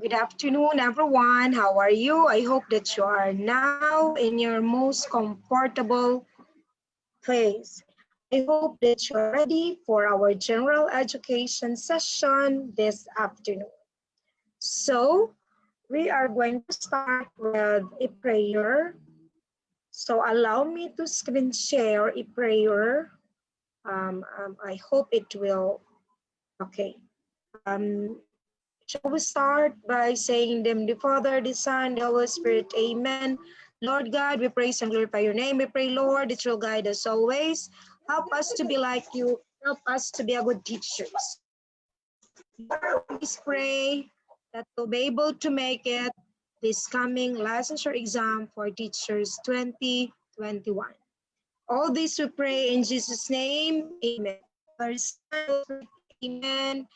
Good afternoon, everyone. How are you? I hope that you are now in your most comfortable place. I hope that you are ready for our general education session this afternoon. So, we are going to start with a prayer. So, allow me to screen share a prayer. I hope it will. Okay. Um, Shall we start by saying them, the Father, the Son, the Holy Spirit, amen. Lord God, we praise and glorify your name. We pray, Lord, that you'll guide us always. Help us to be like you. Help us to be a good teachers. Lord, always pray that we'll be able to make it this coming licensure exam for teachers 2021. All this we pray in Jesus' name, amen. Father, Son, amen.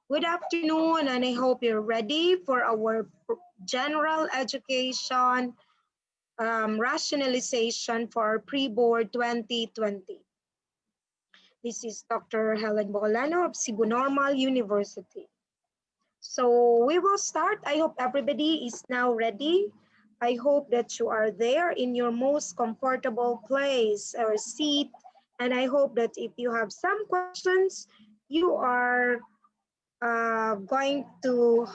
Good afternoon, and I hope you're ready for our general education rationalization for pre-board 2020. This is Dr. Helen Boholano of Cebu Normal University. So we will start. I hope everybody is now ready. I hope that you are there in your most comfortable place or seat. And I hope that if you have some questions, you are going to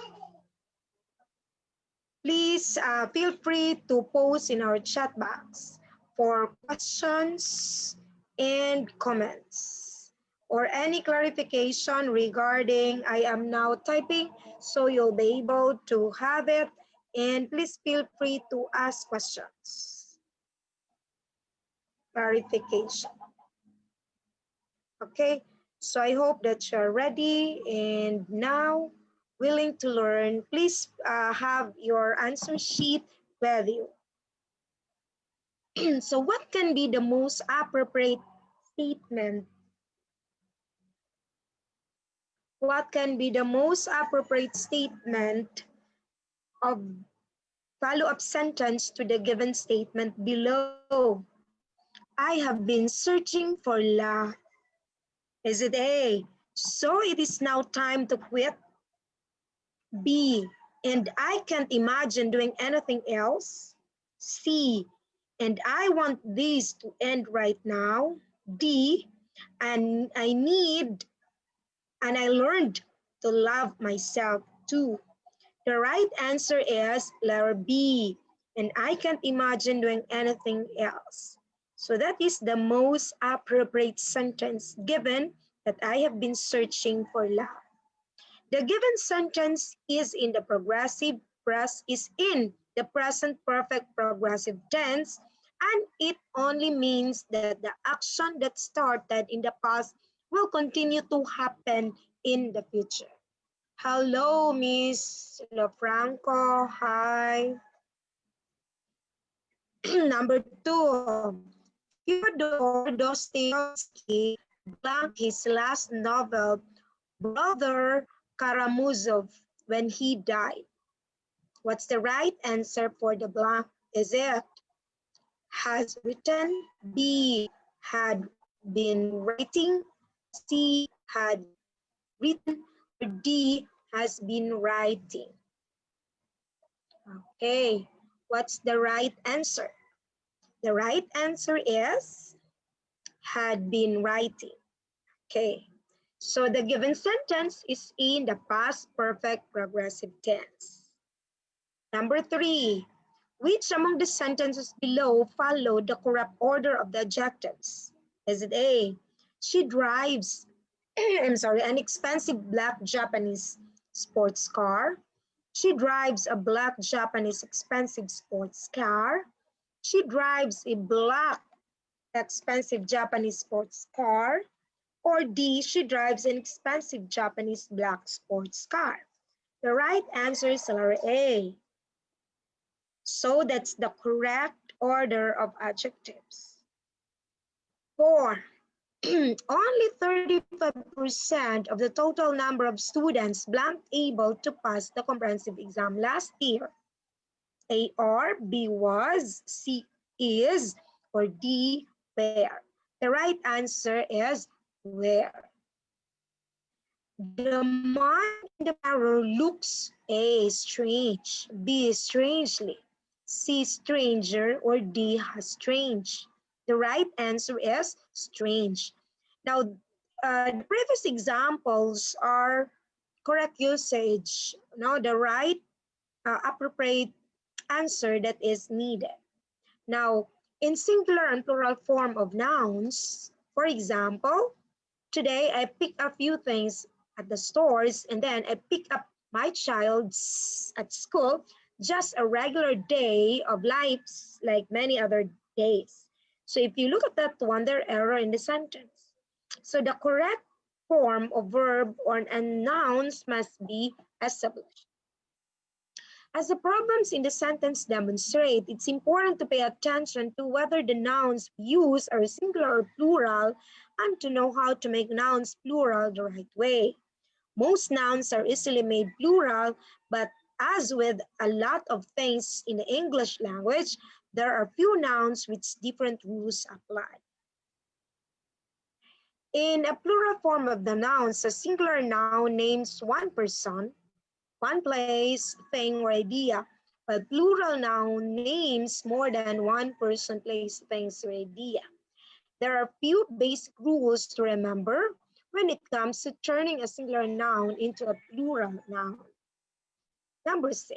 please feel free to post in our chat box for questions and comments or any clarification regarding I am now typing, so you'll be able to have it, and please feel free to ask questions. Clarification. Okay, so I hope that you're ready and now willing to learn. Please have your answer sheet with you. So what can be the most appropriate statement? What can be the most appropriate statement of follow-up sentence to the given statement below? I have been searching for love. Is it A? So it is now time to quit. B, and I can't imagine doing anything else. C, and I want this to end right now. D, and I learned to love myself too. The right answer is letter B, and I can't imagine doing anything else. So that is the most appropriate sentence given that I have been searching for love. The given sentence is in the present perfect progressive tense, and it only means that the action that started in the past will continue to happen in the future. Hello, Miss Lofranco. Hi. Number 2, Fyodor Dostoevsky blank his last novel, Brother Karamazov, when he died. What's the right answer for the blank? Is it has written, B, had been writing, C, had written, or D, has been writing? Okay, what's the right answer? The right answer is had been writing. Okay, so the given sentence is in the past perfect progressive tense. Number 3, which among the sentences below follow the correct order of the adjectives? Is it A, she drives an expensive black Japanese sports car? She drives a black Japanese expensive sports car. She drives a black expensive Japanese sports car. Or D, she drives an expensive Japanese black sports car. The right answer is letter A. So that's the correct order of adjectives. 4, only 35% of the total number of students blanked able to pass the comprehensive exam last year. A or B was, C is, or D where. The right answer is where. The man in the mirror looks A, strange. B, strangely. C, stranger. Or D, strange. The right answer is strange. Now, the previous examples are correct usage. Now, the right appropriate answer that is needed. Now, in singular and plural form of nouns, for example, today I pick a few things at the stores and then I pick up my child's at school, just a regular day of lives like many other days. So if you look at that one, there error in the sentence. So the correct form of verb or and nouns must be established. As the problems in the sentence demonstrate, it's important to pay attention to whether the nouns used are singular or plural and to know how to make nouns plural the right way. Most nouns are easily made plural, but as with a lot of things in the English language, there are few nouns which different rules apply. In a plural form of the nouns, a singular noun names one person, one place, thing, or idea, while plural noun names more than one person, place, things, or idea. There are few basic rules to remember when it comes to turning a singular noun into a plural noun. Number 6,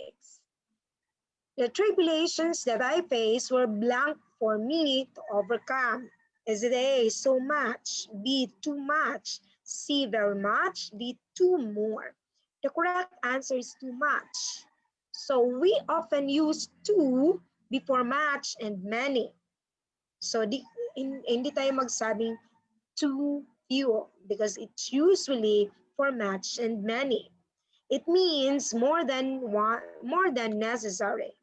the tribulations that I faced were blank for me to overcome. Is it A, so much, B, too much, C, very much, D, too more? The correct answer is too much. So we often use too before much and many. So hindi tayo magsabing too few because it's usually for much and many. It means more than one, more than necessary.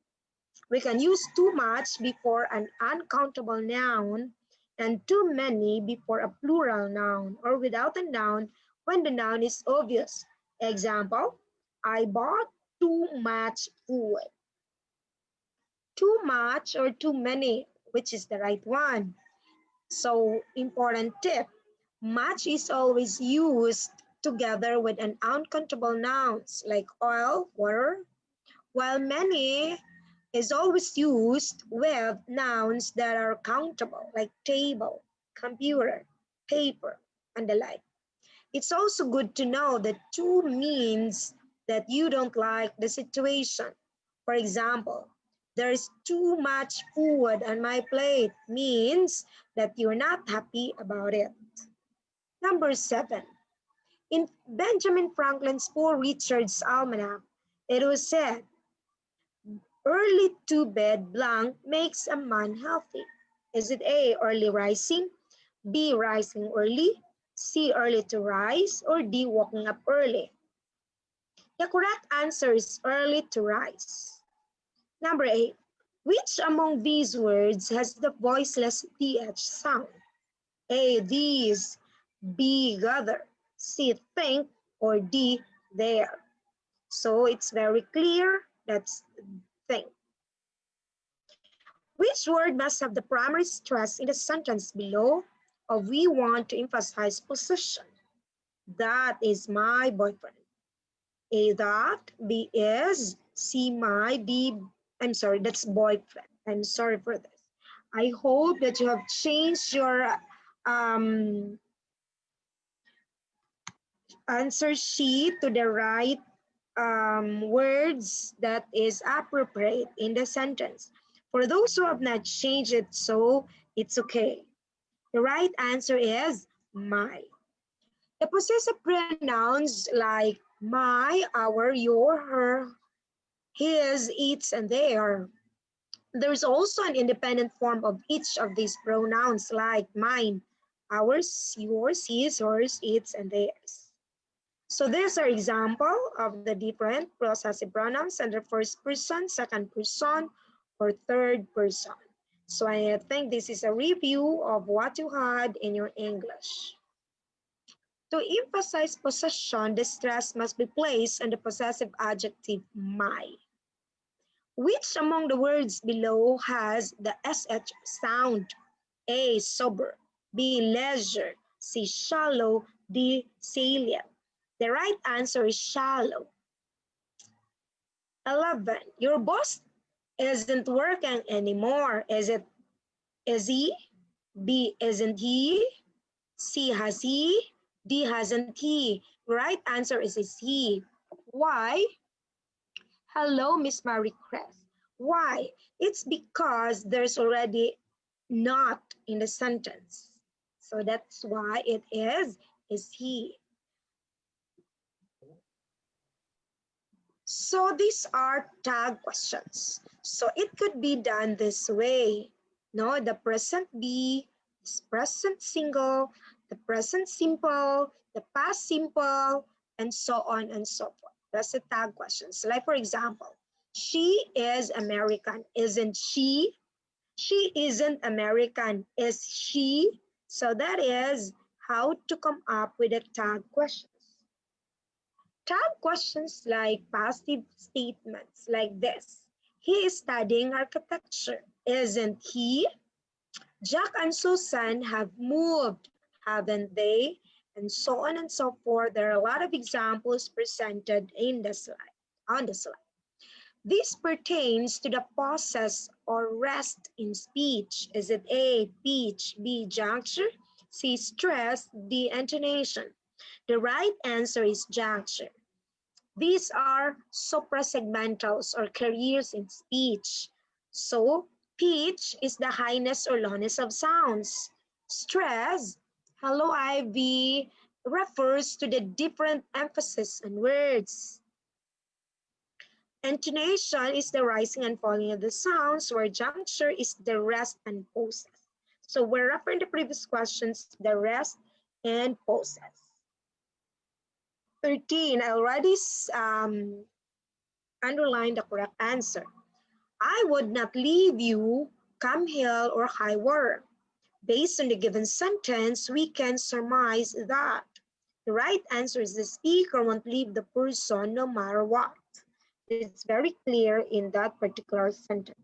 We can use too much before an uncountable noun and too many before a plural noun or without a noun when the noun is obvious. Example, I bought too much food. Too much or too many, which is the right one? So, important tip, much is always used together with an uncountable nouns like oil, water, while many is always used with nouns that are countable, like table, computer, paper, and the like. It's also good to know that too means that you don't like the situation. For example, there's too much food on my plate means that you're not happy about it. Number 7, in Benjamin Franklin's Poor Richard's Almanac, it was said, early to bed blank makes a man healthy. Is it A, early rising, B, rising early, C, early to rise, or D, waking up early? The correct answer is early to rise. Number 8, which among these words has the voiceless TH sound? A, these, B, gather, C, think, or D, there. So it's very clear that's think. Which word must have the primary stress in the sentence below? Or we want to emphasize possession. That is my boyfriend. A, that, B, is, C, my, D, I'm sorry, that's boyfriend. I'm sorry for this. I hope that you have changed your answer sheet to the right words that is appropriate in the sentence. For those who have not changed it, so it's okay. The right answer is my. The possessive pronouns like my, our, your, her, his, its, and their. There's also an independent form of each of these pronouns like mine, ours, yours, his, hers, its, and theirs. So these are example of the different possessive pronouns under first person, second person, or third person. So I think this is a review of what you had in your English. To emphasize possession, the stress must be placed on the possessive adjective my. Which among the words below has the SH sound? A, sober, B, leisure, C, shallow, D, salient. The right answer is shallow. 11. Your boss isn't working anymore. Is he? B, isn't he? C, has he? D, hasn't he? Right answer is he. Why? Hello, Miss Marie Crest. Why? It's because there's already not in the sentence. So that's why it is he. So these are tag questions. So it could be done this way. No, the present be, present single, the present simple, the past simple, and so on and so forth. That's the tag questions. Like for example, she is American, isn't she? She isn't American, is she? So that is how to come up with a tag question. Tag questions like passive statements like this. He is studying architecture, isn't he? Jack and Susan have moved, haven't they? And so on and so forth. There are a lot of examples presented in the slide, on the slide. This pertains to the pauses or rest in speech. Is it A, pitch, B, juncture, C, stress, D, intonation? The right answer is juncture. These are suprasegmentals or careers in speech. So, pitch is the highness or lowness of sounds. Stress, hello Ivy, refers to the different emphasis on words. Intonation is the rising and falling of the sounds, where juncture is the rest and pauses. So we're referring to previous questions, the rest and pauses. 13, I already underlined the correct answer. I would not leave you, come hell or high water. Based on the given sentence, we can surmise that the right answer is the speaker won't leave the person no matter what. It's very clear in that particular sentence.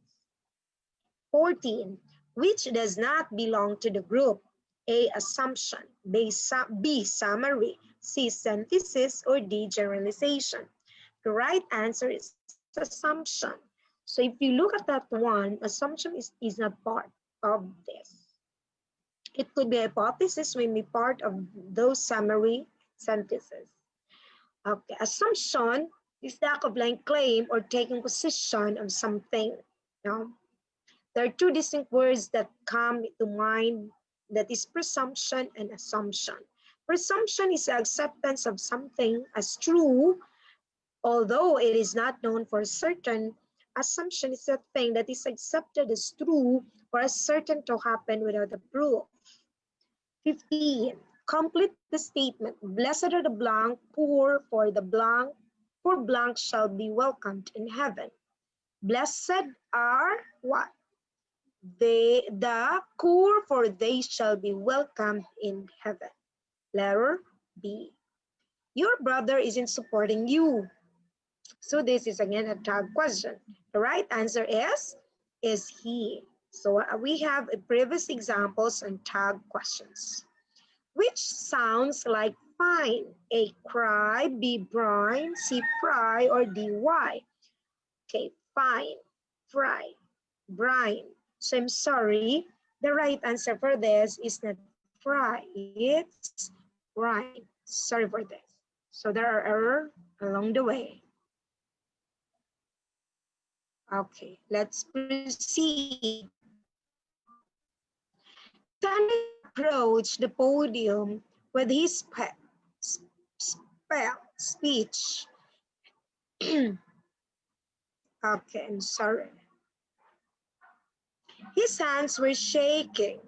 14, which does not belong to the group? A, assumption, B, summary, C, synthesis, or D, generalization. The right answer is assumption. So if you look at that one, assumption is not part of this. It could be hypothesis when be part of those summary sentences. Okay, assumption is the act of laying claim or taking position of something. No? There are two distinct words that come to mind, that is presumption and assumption. Presumption is the acceptance of something as true, although it is not known for certain. Assumption is a thing that is accepted as true or as certain to happen without a proof. 15. Complete the statement. Blessed are the blank, poor for the blank, for blank shall be welcomed in heaven. Blessed are what? The poor, for they shall be welcomed in heaven. Letter B. Your brother isn't supporting you. So this is again a tag question. The right answer is he. So we have previous examples on tag questions. Which sounds like fine? A, cry, B, brine, C, fry, or D, why? Okay, fine, fry, brine. So I'm sorry, the right answer for this is not fry, it's brine. Sorry for this. So there are errors along the way. Okay, let's proceed. Stanley approached the podium with his speech. Okay, I'm sorry. His hands were shaking.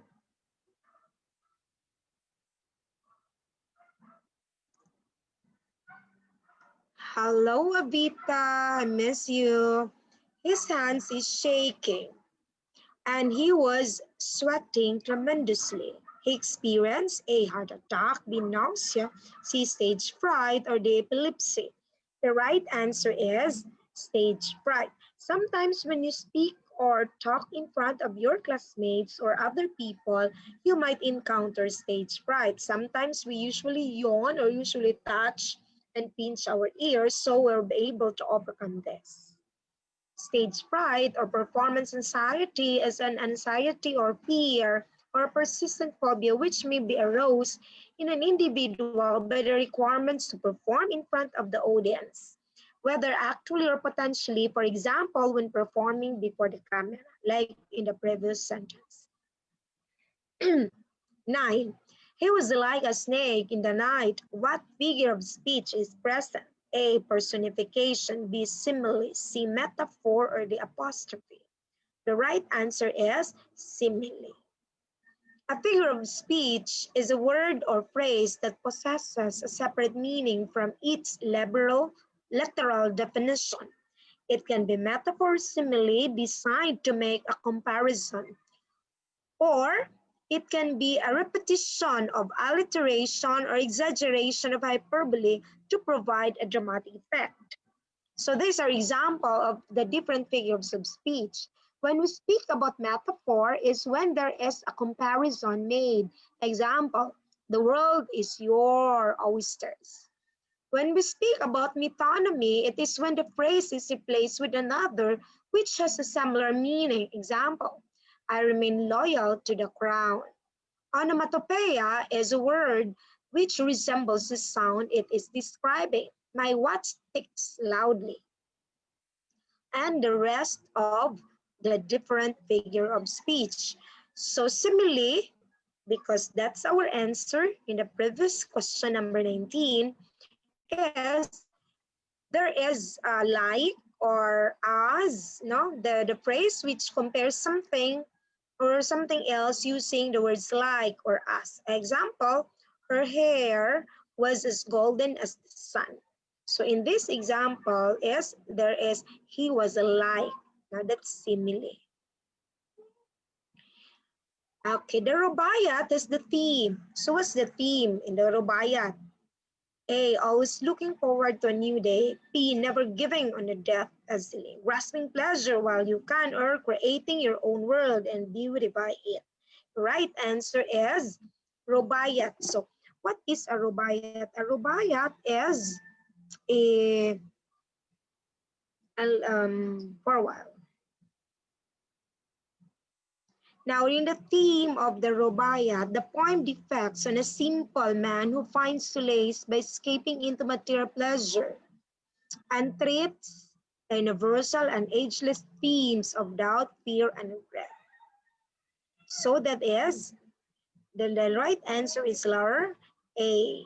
Hello, Avita, I miss you. His hands is shaking, and he was sweating tremendously. He experienced a heart attack, B, nausea, C, stage fright, or D, epilepsy. The right answer is stage fright. Sometimes when you speak or talk in front of your classmates or other people, you might encounter stage fright. Sometimes we usually yawn or usually touch and pinch our ears, so we'll be able to overcome this. Stage fright or performance anxiety is an anxiety or fear or persistent phobia which may be aroused in an individual by the requirements to perform in front of the audience, whether actually or potentially, for example, when performing before the camera, like in the previous sentence. 9. He was like a snake in the night. What figure of speech is present? A. Personification. B. Simile. C. Metaphor or the apostrophe. The right answer is simile. A figure of speech is a word or phrase that possesses a separate meaning from its literal definition. It can be metaphor, simile, designed to make a comparison, or it can be a repetition of alliteration or exaggeration of hyperbole to provide a dramatic effect. So these are examples of the different figures of speech. When we speak about metaphor is when there is a comparison made. Example, the world is your oysters. When we speak about metonymy, it is when the phrase is replaced with another which has a similar meaning. Example, I remain loyal to the crown. Onomatopoeia is a word which resembles the sound it is describing. My watch ticks loudly. And the rest of the different figure of speech. So similarly, because that's our answer in the previous question number 19, is there is like or as, no, the phrase which compares something or something else using the words like or as. Example, her hair was as golden as the sun. So in this example is there is he was a like. Now that's simile. Okay, the rubaiyat is the theme. So what's the theme in the rubaiyat? A, always looking forward to a new day. B, never giving on the death easily. Grasping pleasure while you can, or creating your own world and beauty by it. The right answer is rubaiyat. So what is a rubaiyat? A rubaiyat is a for a while. Now, in the theme of the rubaiyat, the poem depicts on a simple man who finds solace by escaping into material pleasure and treats the universal and ageless themes of doubt, fear, and regret. So that is, the right answer is letter A.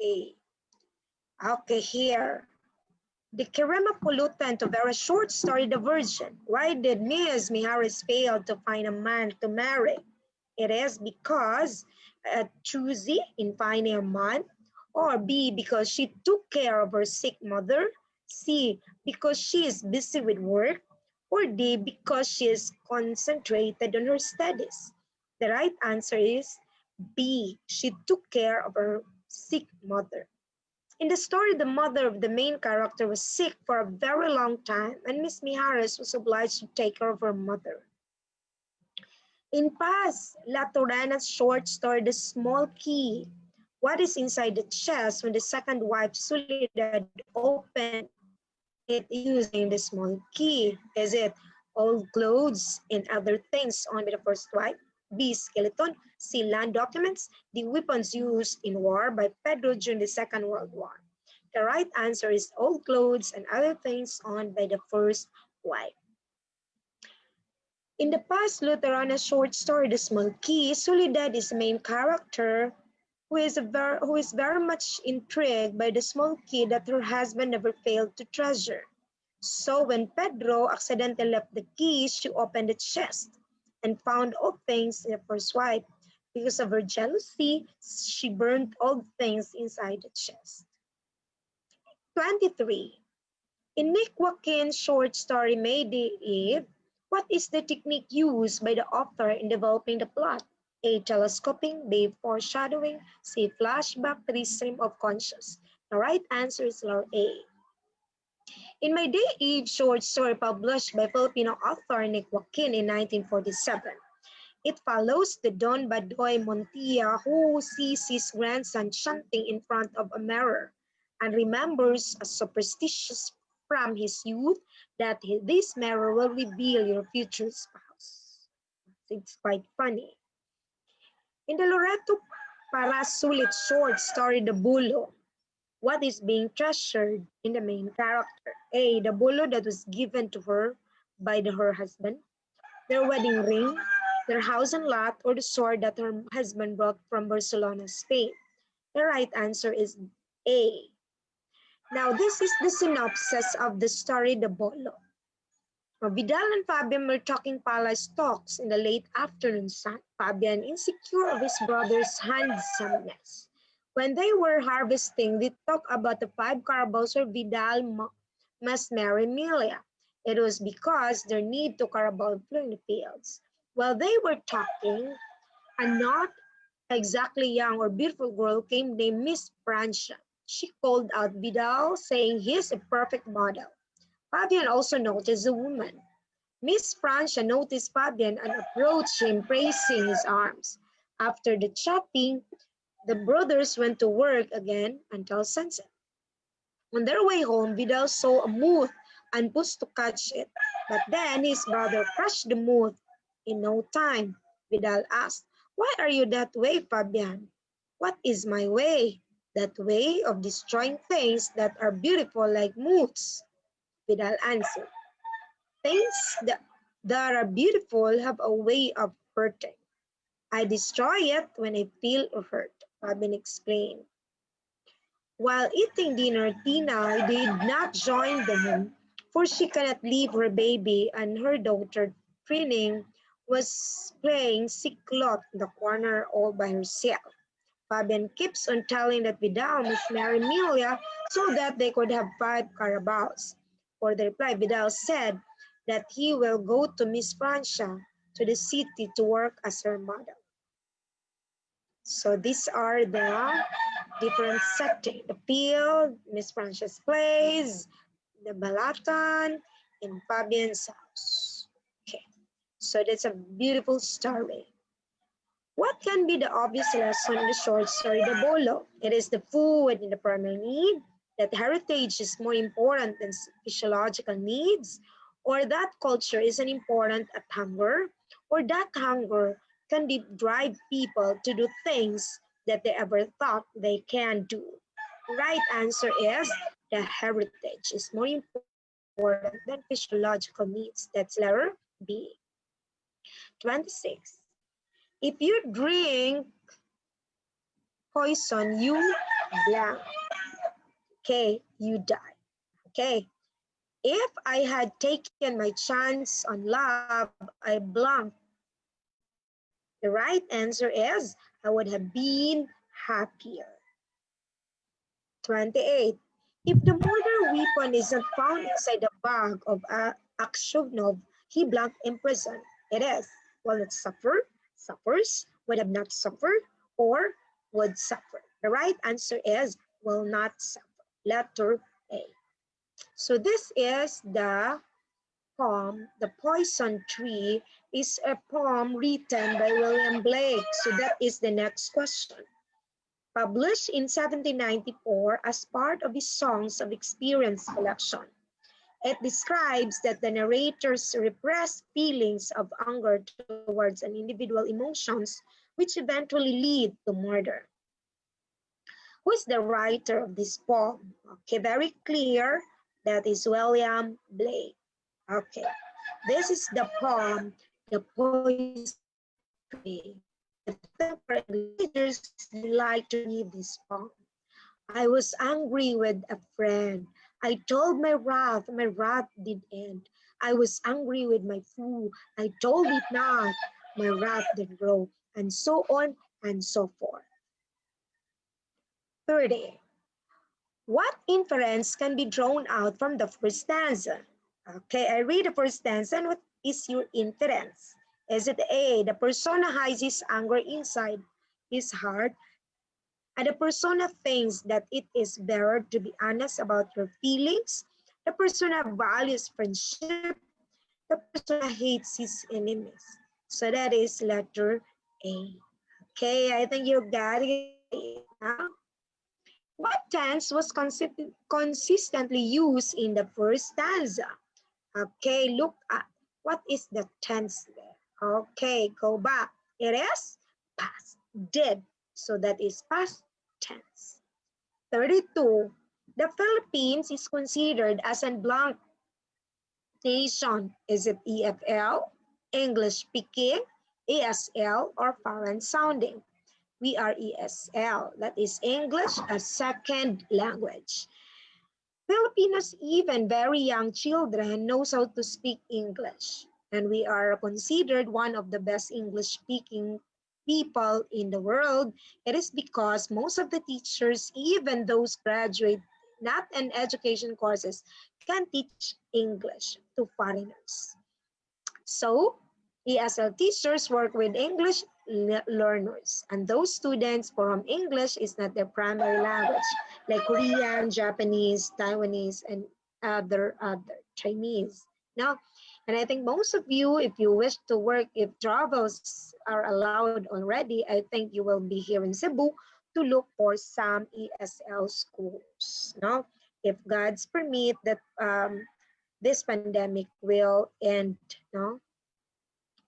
A. Okay, here. The Kerema pollutant of our short story, The Virgin. Why did Miss Miharis fail to find a man to marry? It is because choosy in finding a man, or B, because she took care of her sick mother, C, because she is busy with work, or D, because she is concentrated on her studies. The right answer is B, she took care of her sick mother. In the story, the mother of the main character was sick for a very long time, and Miss Miharis was obliged to take care of her mother. In Paz La Torana's short story, The Small Key, what is inside the chest when the second wife Soledad opened it using the small key? Is it old clothes and other things on by the first wife? B, skeleton. C, land documents. D, weapons used in war by Pedro during the Second World War. The right answer is old clothes and other things owned by the first wife. In the past Luterana short story, The Small Key, Soledad is the main character who is very much intrigued by the small key that her husband never failed to treasure. So when Pedro accidentally left the key, she opened the chest and found old things in the first wife. Because of her jealousy, she burned old things inside the chest. 23. In Nick Joaquin's short story, May Day Eve, what is the technique used by the author in developing the plot? A, telescoping, B, foreshadowing, C, flashback, D, stream of conscious. The right answer is letter A. In My Day Eve short story published by Filipino author Nick Joaquin in 1947, it follows the Don Badoy Montilla who sees his grandson chanting in front of a mirror and remembers a superstitious from his youth that this mirror will reveal your future spouse. It's quite funny. In the Loreto Parasulit short story, The Bulo, what is being treasured in the main character? A, the bulo that was given to her by her husband, their wedding ring, their house and lot, or the sword that her husband brought from Barcelona, Spain. The right answer is A. Now, this is the synopsis of the story, The Bolo. Vidal and Fabian were talking palace talks in the late afternoon sun. Fabian, insecure of his brother's handsomeness. When they were harvesting, they talked about the 5 carabaos where Vidal must marry Emilia. It was because their need to carabao flew in the fields. While they were talking, a not exactly young or beautiful girl came named Miss Francia. She called out Vidal, saying he's a perfect model. Fabian also noticed the woman. Miss Francia noticed Fabian and approached him, praising his arms. After the chatting, the brothers went to work again until sunset. On their way home, Vidal saw a moth and pushed to catch it. But then his brother crushed the moth in no time. Vidal asked, "Why are you that way, Fabian?" "What is my way?" "That way of destroying things that are beautiful like moths," Vidal answered. "Things that are beautiful have a way of hurting. I destroy it when I feel hurt," Fabian explained. While eating dinner, Tina did not join them, for she cannot leave her baby, and her daughter, Trining, was playing cyclot in the corner all by herself. Fabian keeps on telling that Vidal must marry Emilia so that they could have 5 carabaos. For the reply, Vidal said that he will go to Miss Francia to the city to work as her model. So these are the different setting. The field, Miss Francia's place, the Balatan, and Fabian's house. Okay, so that's a beautiful story. What can be the obvious lesson in the short story, The Bolo? It is the food and the primary need, that heritage is more important than physiological needs, or that culture isn't important at hunger, or that hunger can drive people to do things that they ever thought they can do. The right answer is the heritage is more important than physiological needs. That's letter B. 26. If you drink poison, you blank. Okay, you die. Okay. If I had taken my chance on love, I blank. The right answer is I would have been happier. 28. If the murder weapon isn't found inside the bag of Akshunov, he blanked in prison. It is, will it suffer, suffers, would have not suffered, or would suffer. The right answer is will not suffer. Letter A. So this is the poem, The Poison Tree, is a poem written by William Blake. So that is the next question. Published in 1794 as part of his Songs of Experience collection. It describes that the narrator's repressed feelings of anger towards an individual emotions, which eventually lead to murder. Who is the writer of this poem? Okay, very clear. That is William Blake. Okay, this is the poem, The Poison Tree. Contemporary readers like to read this poem. I was angry with a friend. I told my wrath did end. I was angry with my fool. I told it not, my wrath did grow, and so on and so forth. 30. What inference can be drawn out from the first stanza? Okay, I read the first stanza, and what is your inference? Is it A, the persona hides his anger inside his heart, and the persona thinks that it is better to be honest about your feelings? The persona values friendship. The persona hates his enemies. So that is letter A. Okay, I think you got it now. What tense was consistently used in the first stanza? Okay, look at what is the tense there. Okay, go back. It is past, did. So that is past tense. 32. The Philippines is considered as a blank nation. Is it EFL, English speaking, ESL, or foreign sounding? We are ESL, that is English as second language. Filipinos, even very young children, knows how to speak English. And we are considered one of the best English-speaking people in the world. It is because most of the teachers, even those graduate not in education courses, can teach English to foreigners. So, ESL teachers work with English learners, and those students for whom English is not their primary language, like Korean, Japanese, Taiwanese, and other Chinese. Now, and I think most of you, if you wish to work, if travels are allowed already, I think you will be here in Cebu to look for some ESL schools. No, if God's permit that this pandemic will end. No,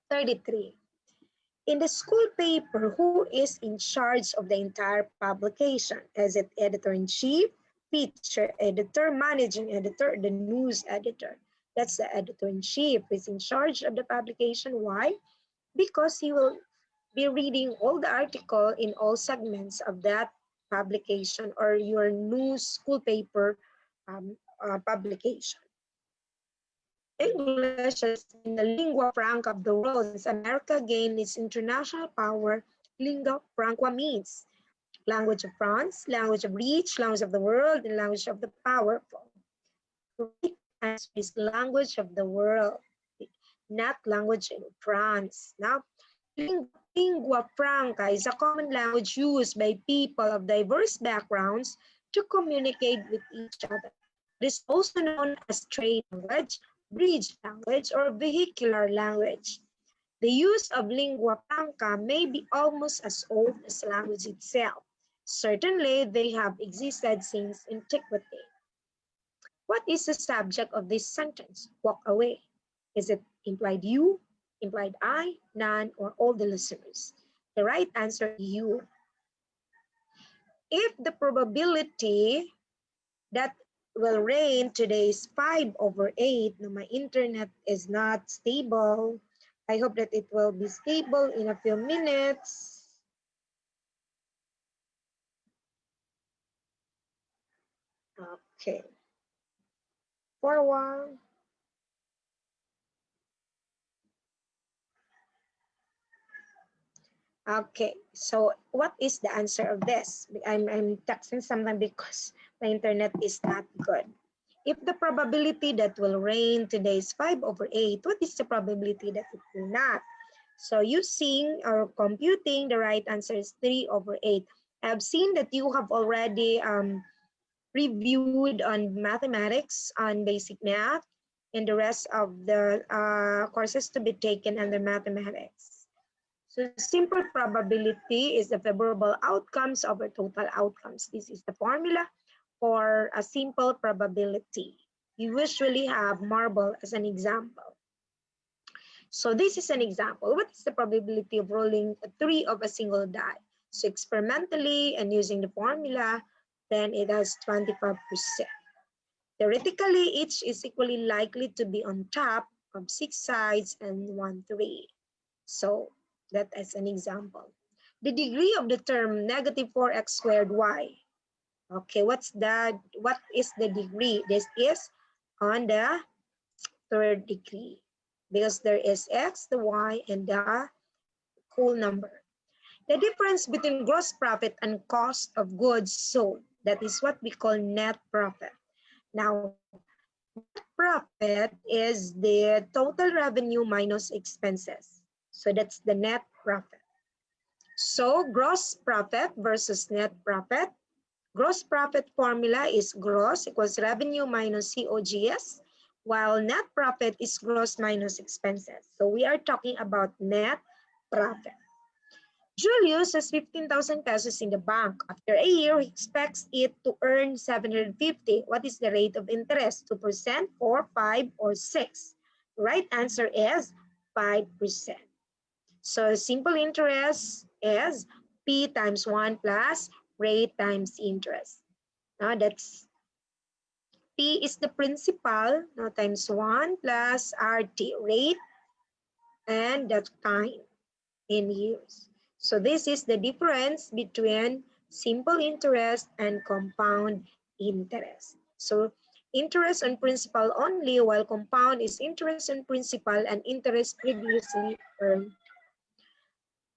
33. In the school paper, who is in charge of the entire publication? Is it editor-in-chief, feature editor, managing editor, the news editor? That's the editor-in-chief who is in charge of the publication. Why? Because he will be reading all the article in all segments of that publication or your news school paper publication. English has been the lingua franca of the world since America gained its international power. Lingua franca means language of France, language of reach, language of the world, and language of the powerful. Correct answer is language of the world, not language in France. Now, lingua franca is a common language used by people of diverse backgrounds to communicate with each other. It is also known as trade language, bridge language, or vehicular language. The use of lingua franca may be almost as old as language itself. Certainly, they have existed since antiquity. What is the subject of this sentence? Walk away. Is it implied you, implied I, none, or all the listeners? The right answer is you. If the probability that will rain today is 5/8. Now my internet is not stable. I hope that it will be stable in a few minutes. Okay. For a while. Okay, so what is the answer of this? I'm texting something because my internet is not good. If the probability that will rain today is 5/8, what is the probability that it will not? So using or computing, the right answer is 3/8. I've seen that you have already reviewed on mathematics, on basic math, and the rest of the courses to be taken under mathematics. So simple probability is the favorable outcomes over total outcomes. This is the formula for a simple probability. You usually have marble as an example. So this is an example. What is the probability of rolling a 3 of a single die? So experimentally and using the formula, then it has 25%. Theoretically, each is equally likely to be on top of 6 sides and 1 3. So that is an example. The degree of the term negative 4x squared y. Okay, what is the degree? This is on the third degree because there is x, the y, and the whole number. The difference between gross profit and cost of goods sold, that is what we call net profit. Now, net profit is the total revenue minus expenses. So that's the net profit. So gross profit versus net profit. Gross profit formula is gross equals revenue minus COGS, while net profit is gross minus expenses. So we are talking about net profit. Julius has 15,000 pesos in the bank. After a year, he expects it to earn 750. What is the rate of interest? 2%, 4, 5, or 6? The right answer is 5%. So simple interest is P times 1 plus rate times interest. Now that's P is the principal, now times 1 plus RT, rate, and the time in years. So this is the difference between simple interest and compound interest. So interest on principal only, while compound is interest on principal and interest previously earned.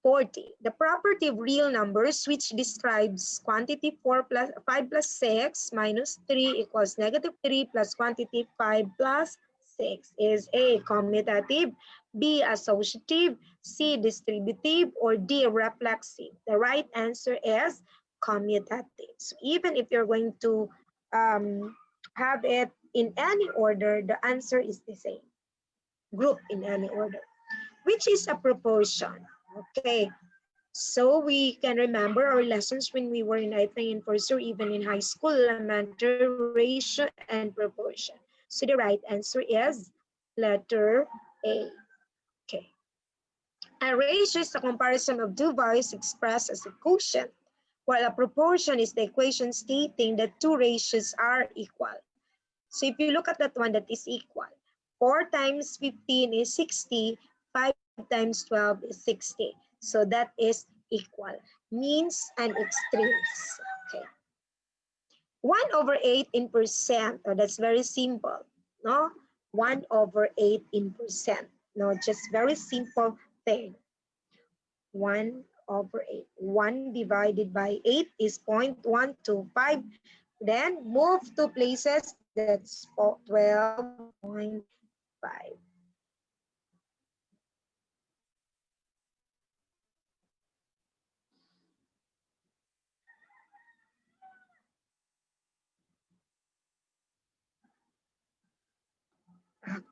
40. The property of real numbers, which describes quantity 5 plus 6 minus 3 equals negative 3 plus quantity 5 plus 6, is A, commutative, B, associative, C, distributive, or D, reflexive. The right answer is commutative. So even if you're going to have it in any order, the answer is the same. Group in any order. Which is a proportion? Okay, so we can remember our lessons when we were in, I think, in first or even in high school, elementary, ratio and proportion. So the right answer is letter A. Okay. A ratio is the comparison of two values expressed as a quotient, while a proportion is the equation stating that two ratios are equal. So if you look at that one, that is equal. 4 times 15 is 60, 5 times 12 is 60. So that is equal. Means and extremes. Okay. 1 over 8 in percent. Oh, that's very simple. No? 1 over 8 in percent. No, just very simple thing. 1 over 8. 1 divided by 8 is 0.125. Then move 2 places, that's 12.5.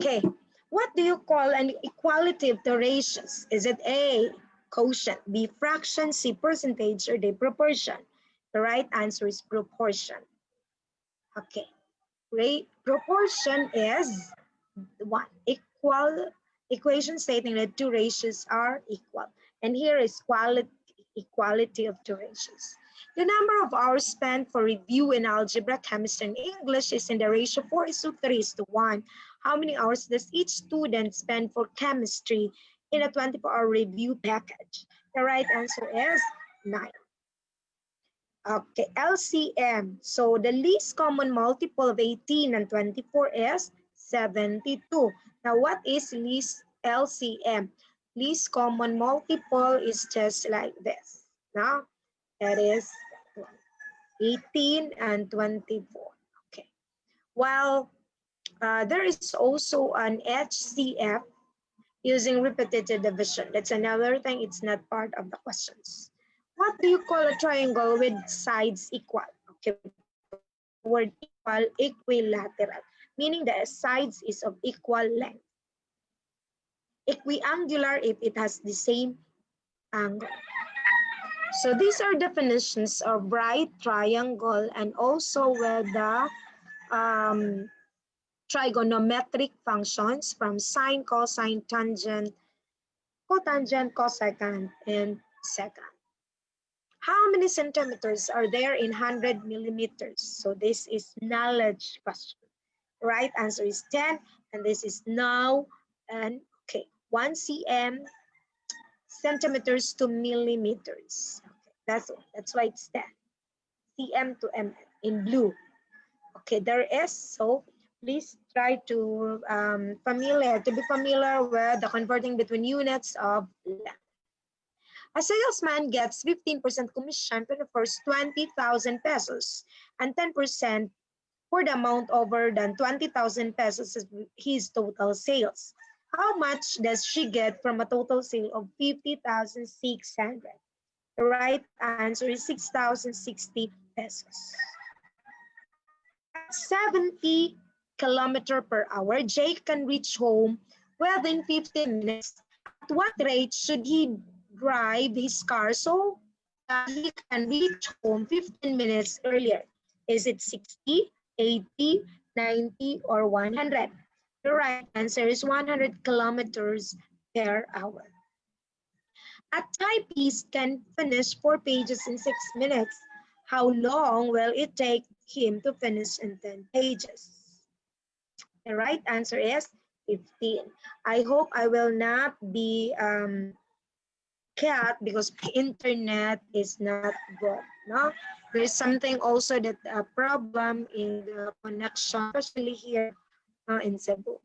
Okay, what do you call an equality of the ratios? Is it A, quotient, B, fraction, C, percentage, or D, proportion? The right answer is proportion. Okay, proportion is one, equation stating that two ratios are equal. And here is equality of two ratios. The number of hours spent for review in algebra, chemistry, and English is in the ratio 4:3:1. How many hours does each student spend for chemistry in a 24-hour review package? The right answer is 9. Okay, LCM. So the least common multiple of 18 and 24 is 72. Now what is least LCM? Least common multiple is just like this. Now that is 18 and 24. Okay. While there is also an HCF using repetitive division. That's another thing. It's not part of the questions. What do you call a triangle with sides equal? Okay, word equal, equilateral, meaning the sides is of equal length. Equiangular if it has the same angle. So these are definitions of right triangle and also with the trigonometric functions from sine, cosine, tangent, cotangent, cosecant, and secant. How many centimeters are there in 100 millimeters? So this is knowledge question. Right answer is 10, and this is now, and okay, 1 cm, centimeters to millimeters. Okay, that's why it's 10. cm to mm in blue. Okay, there is, so please try to be familiar with the converting between units of length. A salesman gets 15% commission for the first 20,000 pesos and 10% for the amount over than 20,000 pesos is his total sales. How much does she get from a total sale of 50,600? The right answer is 6,060 pesos. At 70 kilometers per hour, Jake can reach home within 15 minutes. At what rate should he drive his car so that he can reach home 15 minutes earlier? Is it 60, 80, 90, or 100? The right answer is 100 kilometers per hour. A typist can finish 4 pages in 6 minutes. How long will it take him to finish in 10 pages? The right answer is 15. I hope I will not be cut because my internet is not good. No, there's something also that a problem in the connection, especially here in Cebu.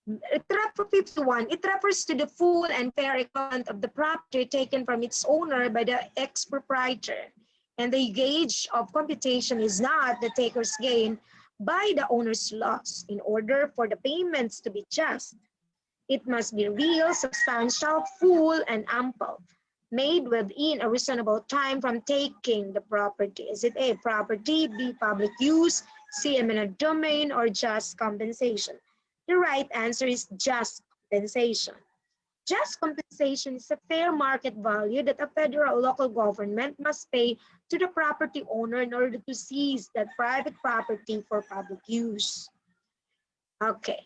It 51, it refers to the full and fair equivalent of the property taken from its owner by the ex-proprietor. And the gauge of computation is not the taker's gain by the owner's loss. In order for the payments to be just, it must be real, substantial, full, and ample, made within a reasonable time from taking the property. Is it A, property, B, public use, C, eminent domain, or just compensation? The right answer is just compensation. Just compensation is a fair market value that a federal or local government must pay to the property owner in order to seize that private property for public use. Okay.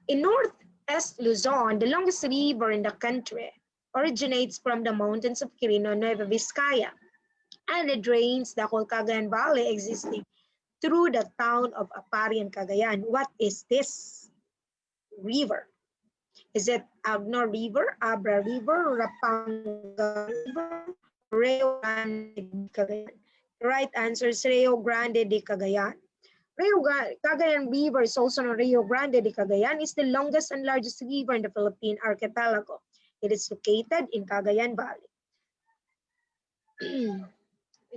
In Northeast Luzon, the longest river in the country originates from the mountains of Quirino, Nueva Vizcaya, and it drains the whole Cagayan Valley existing through the town of Aparian, Cagayan. What is this river? Is it Agno River, Abra River, Rapanga River, Rio Grande de Cagayan? The right answer is Rio Grande de Cagayan. Cagayan River is also known Rio Grande de Cagayan, is the longest and largest river in the Philippine archipelago. It is located in Cagayan Valley.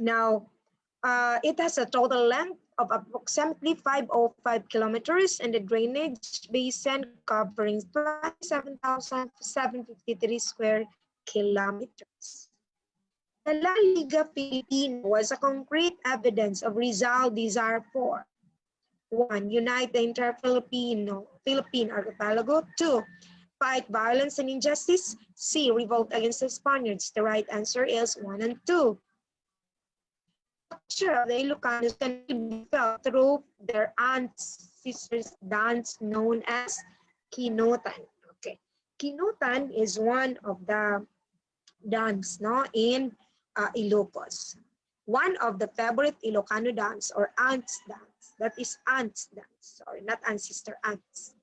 Now, it has a total length of approximately 505 kilometers and the drainage basin covering 27,753 square kilometers. The La Liga Filipina was a concrete evidence of Rizal's desire for 1. Unite the entire Philippine archipelago. 2. Fight violence and injustice. C. Revolt against the Spaniards. The right answer is 1 and 2. Culture of the Ilocanos can be felt through their ancestors' dance known as Kinutan. Okay, Kinutan is one of the dance in Ilocos. One of the favorite Ilocano dance or ants dance. That is ants dance. Sorry, not ancestor ants.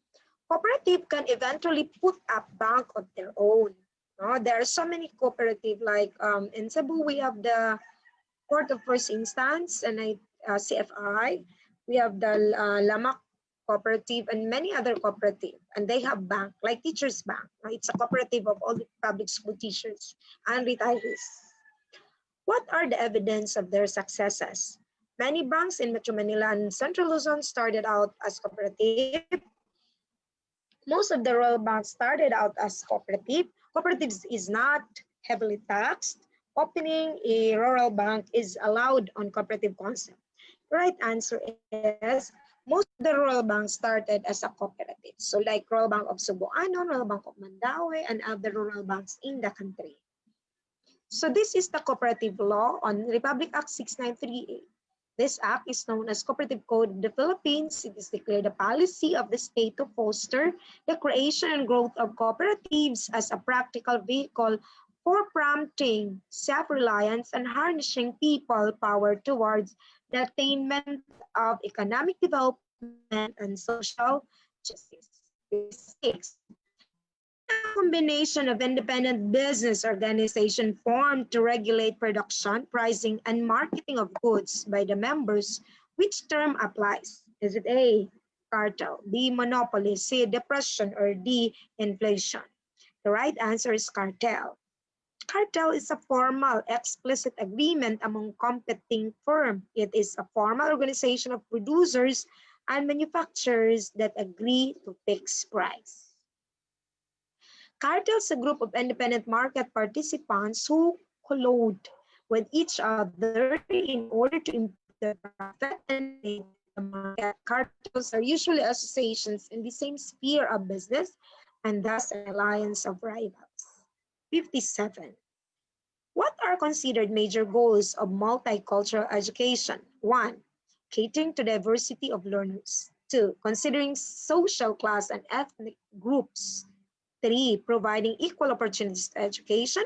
Cooperative can eventually put up bank of their own. No? There are so many cooperative like in Cebu we have the Court of First Instance and CFI. We have the Lamak Cooperative and many other cooperative. And they have bank, like Teachers Bank. It's a cooperative of all the public school teachers and retirees. What are the evidence of their successes? Many banks in Metro Manila and Central Luzon started out as cooperative. Most of the rural banks started out as cooperative. Cooperatives is not heavily taxed. Opening a rural bank is allowed on cooperative concept. The right answer is most of the rural banks started as a cooperative. So like Rural Bank of Boholano, Rural Bank of Mandaue, and other rural banks in the country. So this is the cooperative law on Republic Act 6938. This act is known as Cooperative Code of the Philippines. It is declared the policy of the state to foster the creation and growth of cooperatives as a practical vehicle for prompting self-reliance and harnessing people power towards the attainment of economic development and social justice. A combination of independent business organization formed to regulate production, pricing, and marketing of goods by the members. Which term applies? Is it A, cartel, B, monopoly, C, depression, or D, inflation? The right answer is cartel. Cartel is a formal, explicit agreement among competing firms. It is a formal organization of producers and manufacturers that agree to fix price. Cartel is a group of independent market participants who collude with each other in order to improve the profit and make the market. Cartels are usually associations in the same sphere of business and thus an alliance of rivals. 57. What are considered major goals of multicultural education? 1. Catering to diversity of learners. 2. Considering social class and ethnic groups. 3. Providing equal opportunities to education.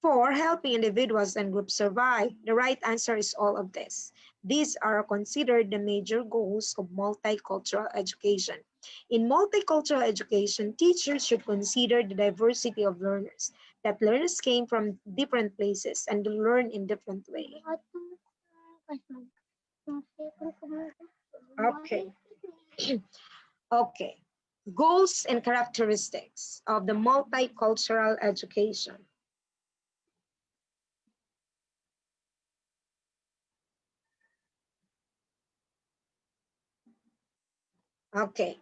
4. Helping individuals and groups survive. The right answer is all of this. These are considered the major goals of multicultural education. In multicultural education, teachers should consider the diversity of learners, that learners came from different places and learn in different ways. Okay. Okay. Goals and characteristics of the multicultural education. Okay.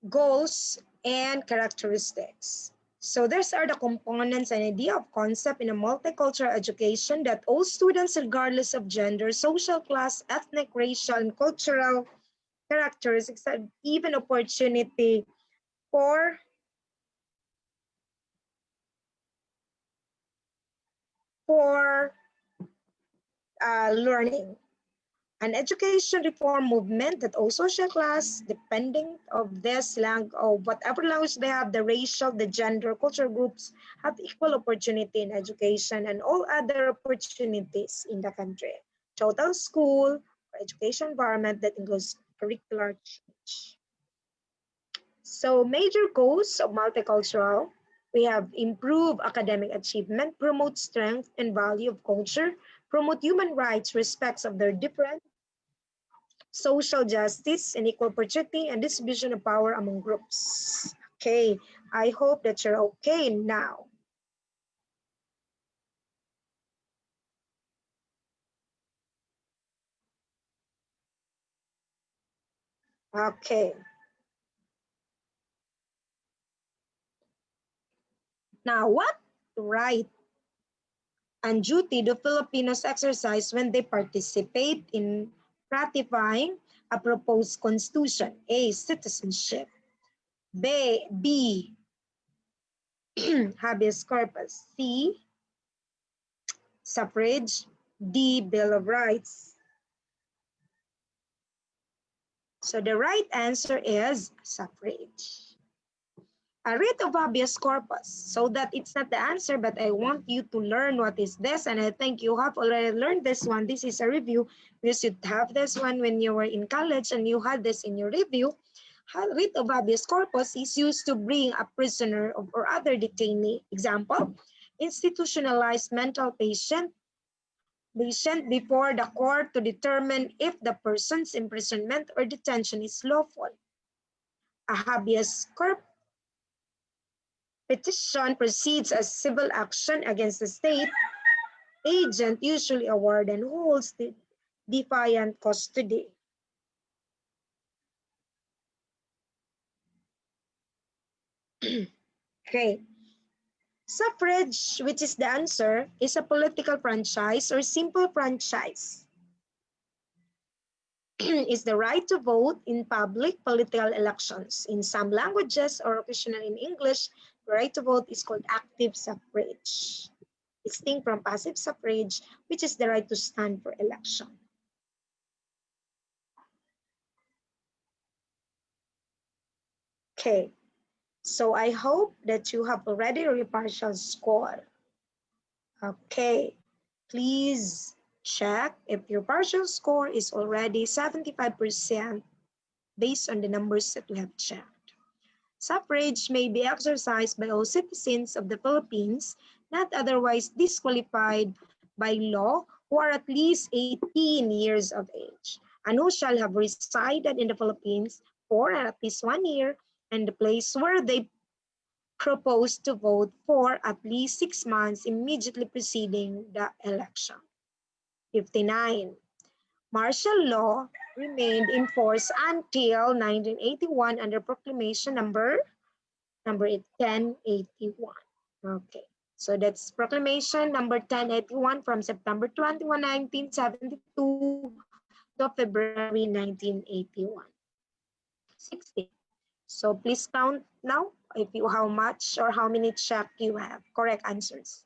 Goals and characteristics. So these are the components and idea of concept in a multicultural education that all students, regardless of gender, social class, ethnic, racial, and cultural characteristics, have even opportunity for learning. An education reform movement that all social class, depending of this language or whatever language they have, the racial, the gender, cultural groups have equal opportunity in education and all other opportunities in the country. Total school or education environment that includes curricular change. So major goals of multicultural, we have improve academic achievement, promote strength and value of culture, promote human rights, respects of their different, social justice and equal opportunity and distribution of power among groups. Okay, I hope that you're okay now. Okay. Now, what right and duty do Filipinos exercise when they participate in ratifying a proposed constitution? A, citizenship. B, habeas corpus. C, suffrage. D, Bill of Rights. So the right answer is suffrage. A writ of habeas corpus. So that it's not the answer, but I want you to learn what is this. And I think you have already learned this one. This is a review. You should have this one when you were in college and you had this in your review. Writ of habeas corpus is used to bring a prisoner or other detainee. Example, institutionalized mental patient before the court to determine if the person's imprisonment or detention is lawful. A habeas corpus petition proceeds as civil action against the state agent, usually a warden, who holds the defiant custody. Okay. Suffrage, which is the answer, is a political franchise or simple franchise. Is the right to vote in public political elections. In some languages or occasionally in English, the right to vote is called active suffrage, distinct from passive suffrage, which is the right to stand for election. Okay, so I hope that you have already your partial score. Okay, please check if your partial score is already 75% based on the numbers that we have checked. Suffrage may be exercised by all citizens of the Philippines not otherwise disqualified by law who are at least 18 years of age and who shall have resided in the Philippines for at least 1 year and the place where they propose to vote for at least 6 months immediately preceding the election. 59. Martial law remained in force until 1981 under proclamation number 1081. Okay, so that's proclamation number 1081 from September 21, 1972 to February 1981. 60. So please count now how much or how many check you have. Correct answers.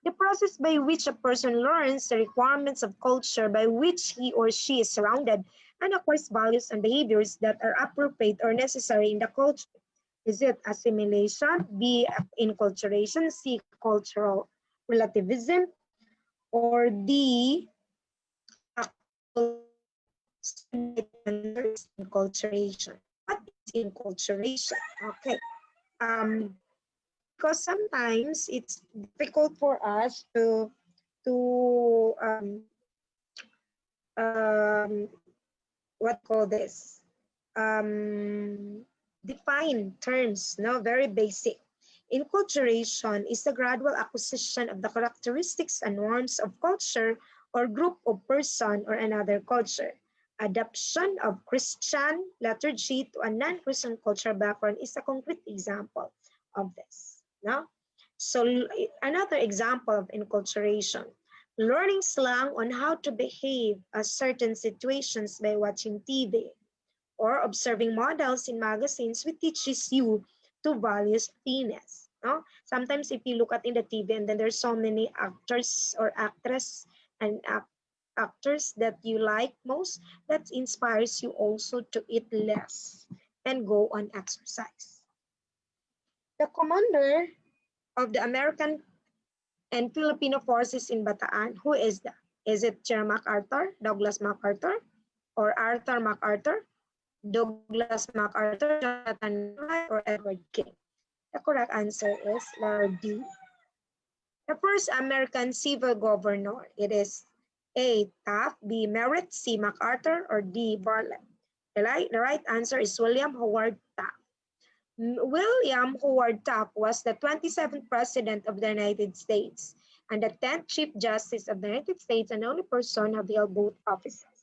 The process by which a person learns the requirements of culture by which he or she is surrounded and acquires values and behaviors that are appropriate or necessary in the culture. Is it assimilation, B, enculturation, C, cultural relativism, or D, acculturation? So the right answer is enculturation. What is enculturation? Okay. Because sometimes it's difficult for us to um, what call this define terms, no, very basic. Enculturation is the gradual acquisition of the characteristics and norms of culture or group of person or another culture. Adoption of Christian liturgy to a non-Christian cultural background is a concrete example of this. No? So another example of enculturation, learning slang on how to behave at certain situations by watching TV or observing models in magazines, which teaches you to value thinness. No? Sometimes if you look at in the TV and then there's so many actors or actress and actors that you like most, that inspires you also to eat less and go on exercise. The commander of the American and Filipino forces in Bataan, who is that? Is it General MacArthur, Douglas MacArthur, or Arthur MacArthur, Douglas MacArthur, Jonathan Wainwright, or Edward King? The correct answer is letter D. The first American civil governor, it is A, Taft, B, Merritt, C, MacArthur, or D, Bartlett. The right answer is William Howard Taft. William Howard Taft was the 27th President of the United States and the 10th Chief Justice of the United States and the only person who held both offices.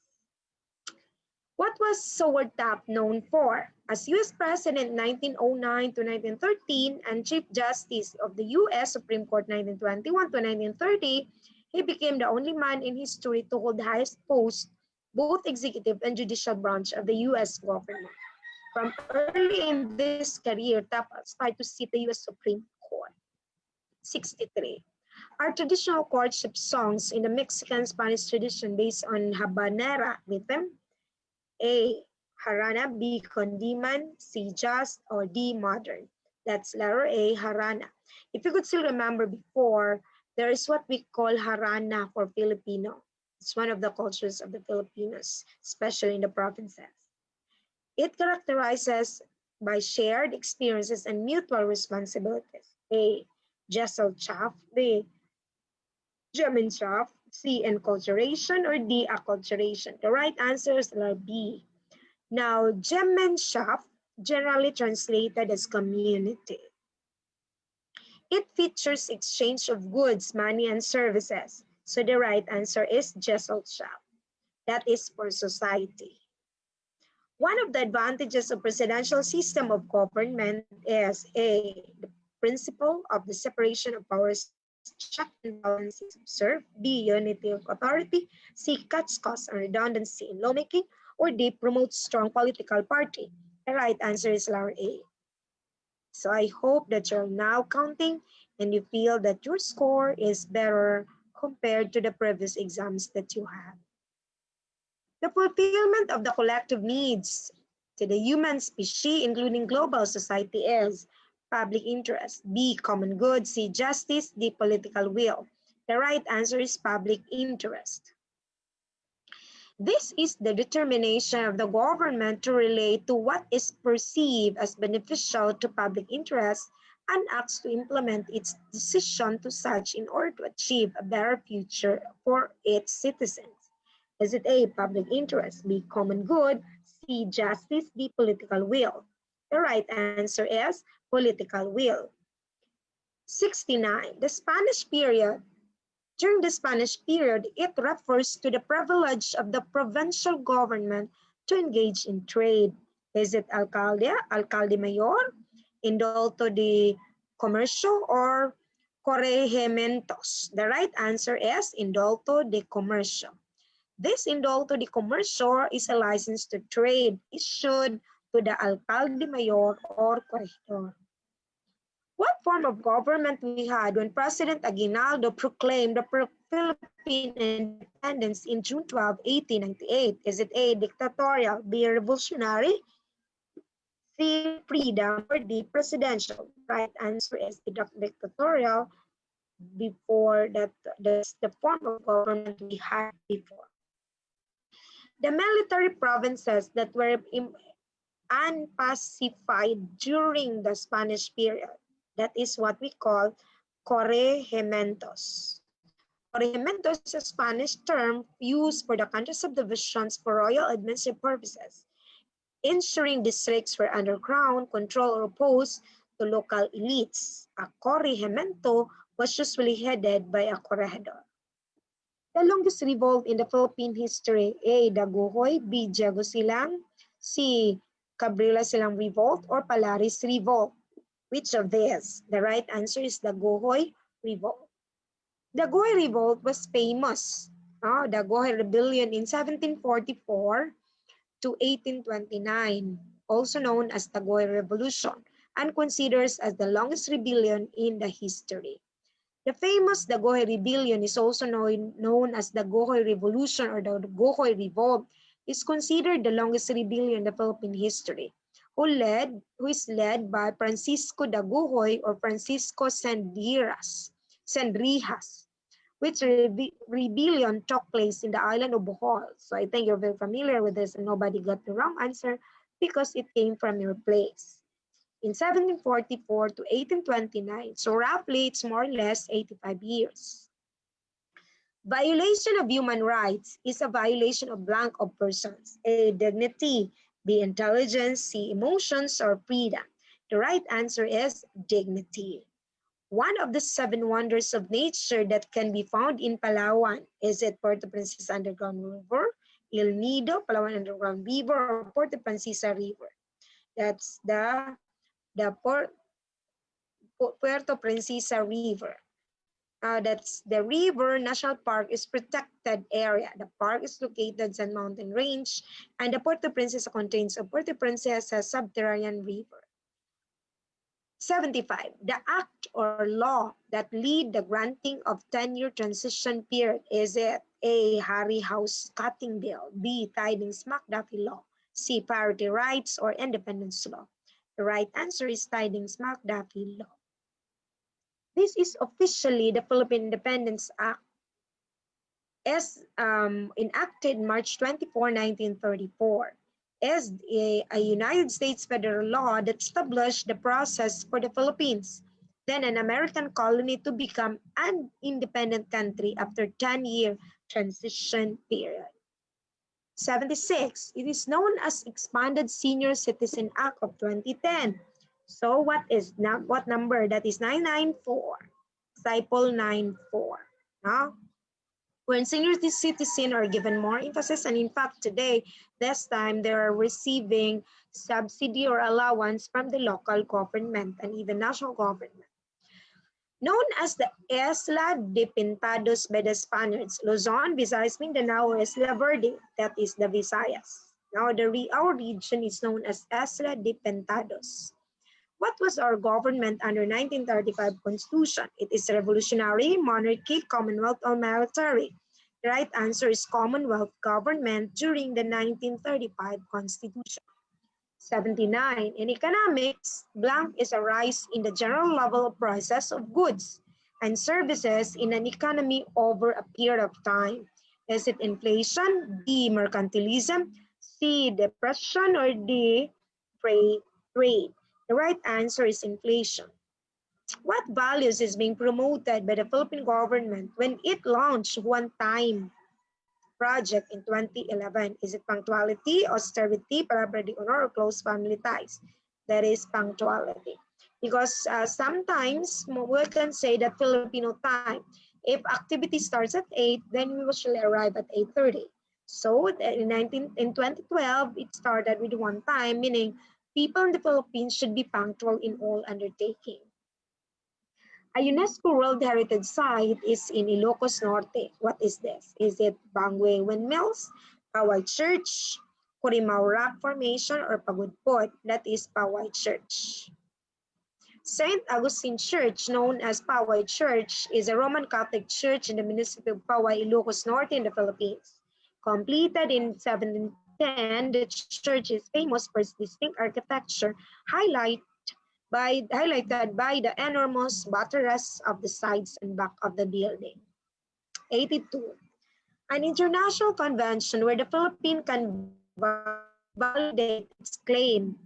What was Howard Taft known for? As U.S. President 1909 to 1913 and Chief Justice of the U.S. Supreme Court 1921 to 1930, he became the only man in history to hold the highest post, both executive and judicial branch of the U.S. government. From early in this career, Taft aspired to sit the U.S. Supreme Court. 63. Are traditional courtship songs in the Mexican-Spanish tradition based on habanera rhythm? A, Harana, B, Condiman, C, Just, or D, Modern. That's letter A, Harana. If you could still remember before, there is what we call Harana for Filipino. It's one of the cultures of the Filipinos, especially in the provinces. It characterizes by shared experiences and mutual responsibilities. A, Gesellschaft, B, Gemeinschaft, C, enculturation, or D, acculturation. The right answer is letter B. Now, Gemeinschaft, generally translated as community. It features exchange of goods, money, and services. So the right answer is Gesellschaft. That is for society. One of the advantages of presidential system of government is A, the principle of the separation of powers, check and balances observed, B, unity of authority, C, cuts costs and redundancy in lawmaking, or D, promotes strong political party. The right answer is letter A. So I hope that you're now counting and you feel that your score is better compared to the previous exams that you had. The fulfillment of the collective needs to the human species, including global society, is public interest, B, common good, C, justice, D, political will. The right answer is public interest. This is the determination of the government to relate to what is perceived as beneficial to public interest and acts to implement its decision to such in order to achieve a better future for its citizens. Is it A, public interest, B, common good, C, justice, D, political will? The right answer is political will. 69. The Spanish period. During the Spanish period, it refers to the privilege of the provincial government to engage in trade. Is it alcalde, alcalde mayor, indulto de comercio, or corregimientos? The right answer is indulto de comercio. This indulto de comercio is a license to trade issued to the alcalde mayor or corregidor. What form of government we had when President Aguinaldo proclaimed the Philippine independence in June 12, 1898? Is it A, dictatorial, B, revolutionary, C, freedom, or D, presidential? The right answer is dictatorial. Before that, that's the form of government we had before. The military provinces that were unpacified during the Spanish period, that is what we call corregimientos. Corregimiento is a Spanish term used for the country subdivisions for royal administrative purposes, ensuring districts were under crown control or opposed to local elites. A corregimiento was usually headed by a corregidor. The longest revolt in the Philippine history: A, Daguhoy, B, Diego Silang, C, Cabrera Silang Revolt, or Palaris Revolt. Which of these? The right answer is Daguhoy Revolt. The Daguhoy Revolt was famous. The Daguhoy Rebellion in 1744 to 1829, also known as the Daguhoy Revolution, and considered as the longest rebellion in the history. The famous Daguhoy Rebellion is also known as the Daguhoy Revolution or the Daguhoy Revolt. Is considered the longest rebellion in the Philippine history, who is led by Francisco Daguhoy or Francisco Sendrijas, which rebellion took place in the island of Bohol. So I think you're very familiar with this and nobody got the wrong answer because it came from your place. In 1744 to 1829, so roughly it's more or less 85 years. Violation of human rights is a violation of blank of persons: A, dignity, B, intelligence, C, emotions, or freedom. The right answer is dignity. One of the 7 wonders of nature that can be found in Palawan, is it Puerto Princesa Underground River, El Nido, Palawan Underground River, or Puerto Princesa River? That's the Puerto Princesa River. That's the River National Park is protected area. The park is located on mountain range, and the Puerto Princesa contains a Puerto Princesa subterranean river. 75. The act or law that lead the granting of 10-year transition period, is it A, Harry House Cutting Bill, B, Tidings McDuffie Law, C, Parity Rights, or Independence Law? The right answer is Tidings McDuffie Law. This is officially the Philippine Independence Act, as enacted March 24, 1934, as a United States federal law that established the process for the Philippines, then an American colony, to become an independent country after 10-year transition period. 76. It is known as Expanded Senior Citizen Act of 2010. So what number? That is 994. Disciple 94. When senior citizens are given more emphasis, and in fact today, this time they are receiving subsidy or allowance from the local government and even national government. Known as the Isla de Pintados by the Spaniards, Luzon, Visayas, Mindanao, or Isla Verde, that is the Visayas. Now our region is known as Isla de Pintados. What was our government under 1935 Constitution? It is revolutionary, monarchy, commonwealth, or military. The right answer is Commonwealth government during the 1935 Constitution. 79. In economics, blank is a rise in the general level of prices of goods and services in an economy over a period of time. Is it inflation, B, mercantilism, C, depression, or D, trade? The right answer is inflation. What values is being promoted by the Philippine government when it launched one-time project in 2011? Is it punctuality, austerity, palabra de honor, or close family ties? That is punctuality. Because sometimes we can say that Filipino time, if activity starts at 8, then we usually arrive at 8:30. So in 2012, it started with one time, meaning people in the Philippines should be punctual in all undertaking. A UNESCO World Heritage Site is in Ilocos Norte. What is this? Is it Bangue Windmills, Paway Church, Corimao Rock Formation, or Pagudpod? That is Paway Church. St. Augustine Church, known as Poway Church, is a Roman Catholic church in the municipality of Poway, Ilocos Norte in the Philippines. Completed in 1710, the church is famous for its distinct architecture, highlighted by the enormous buttress of the sides and back of the building. 82. An international convention where the Philippines can validate its claim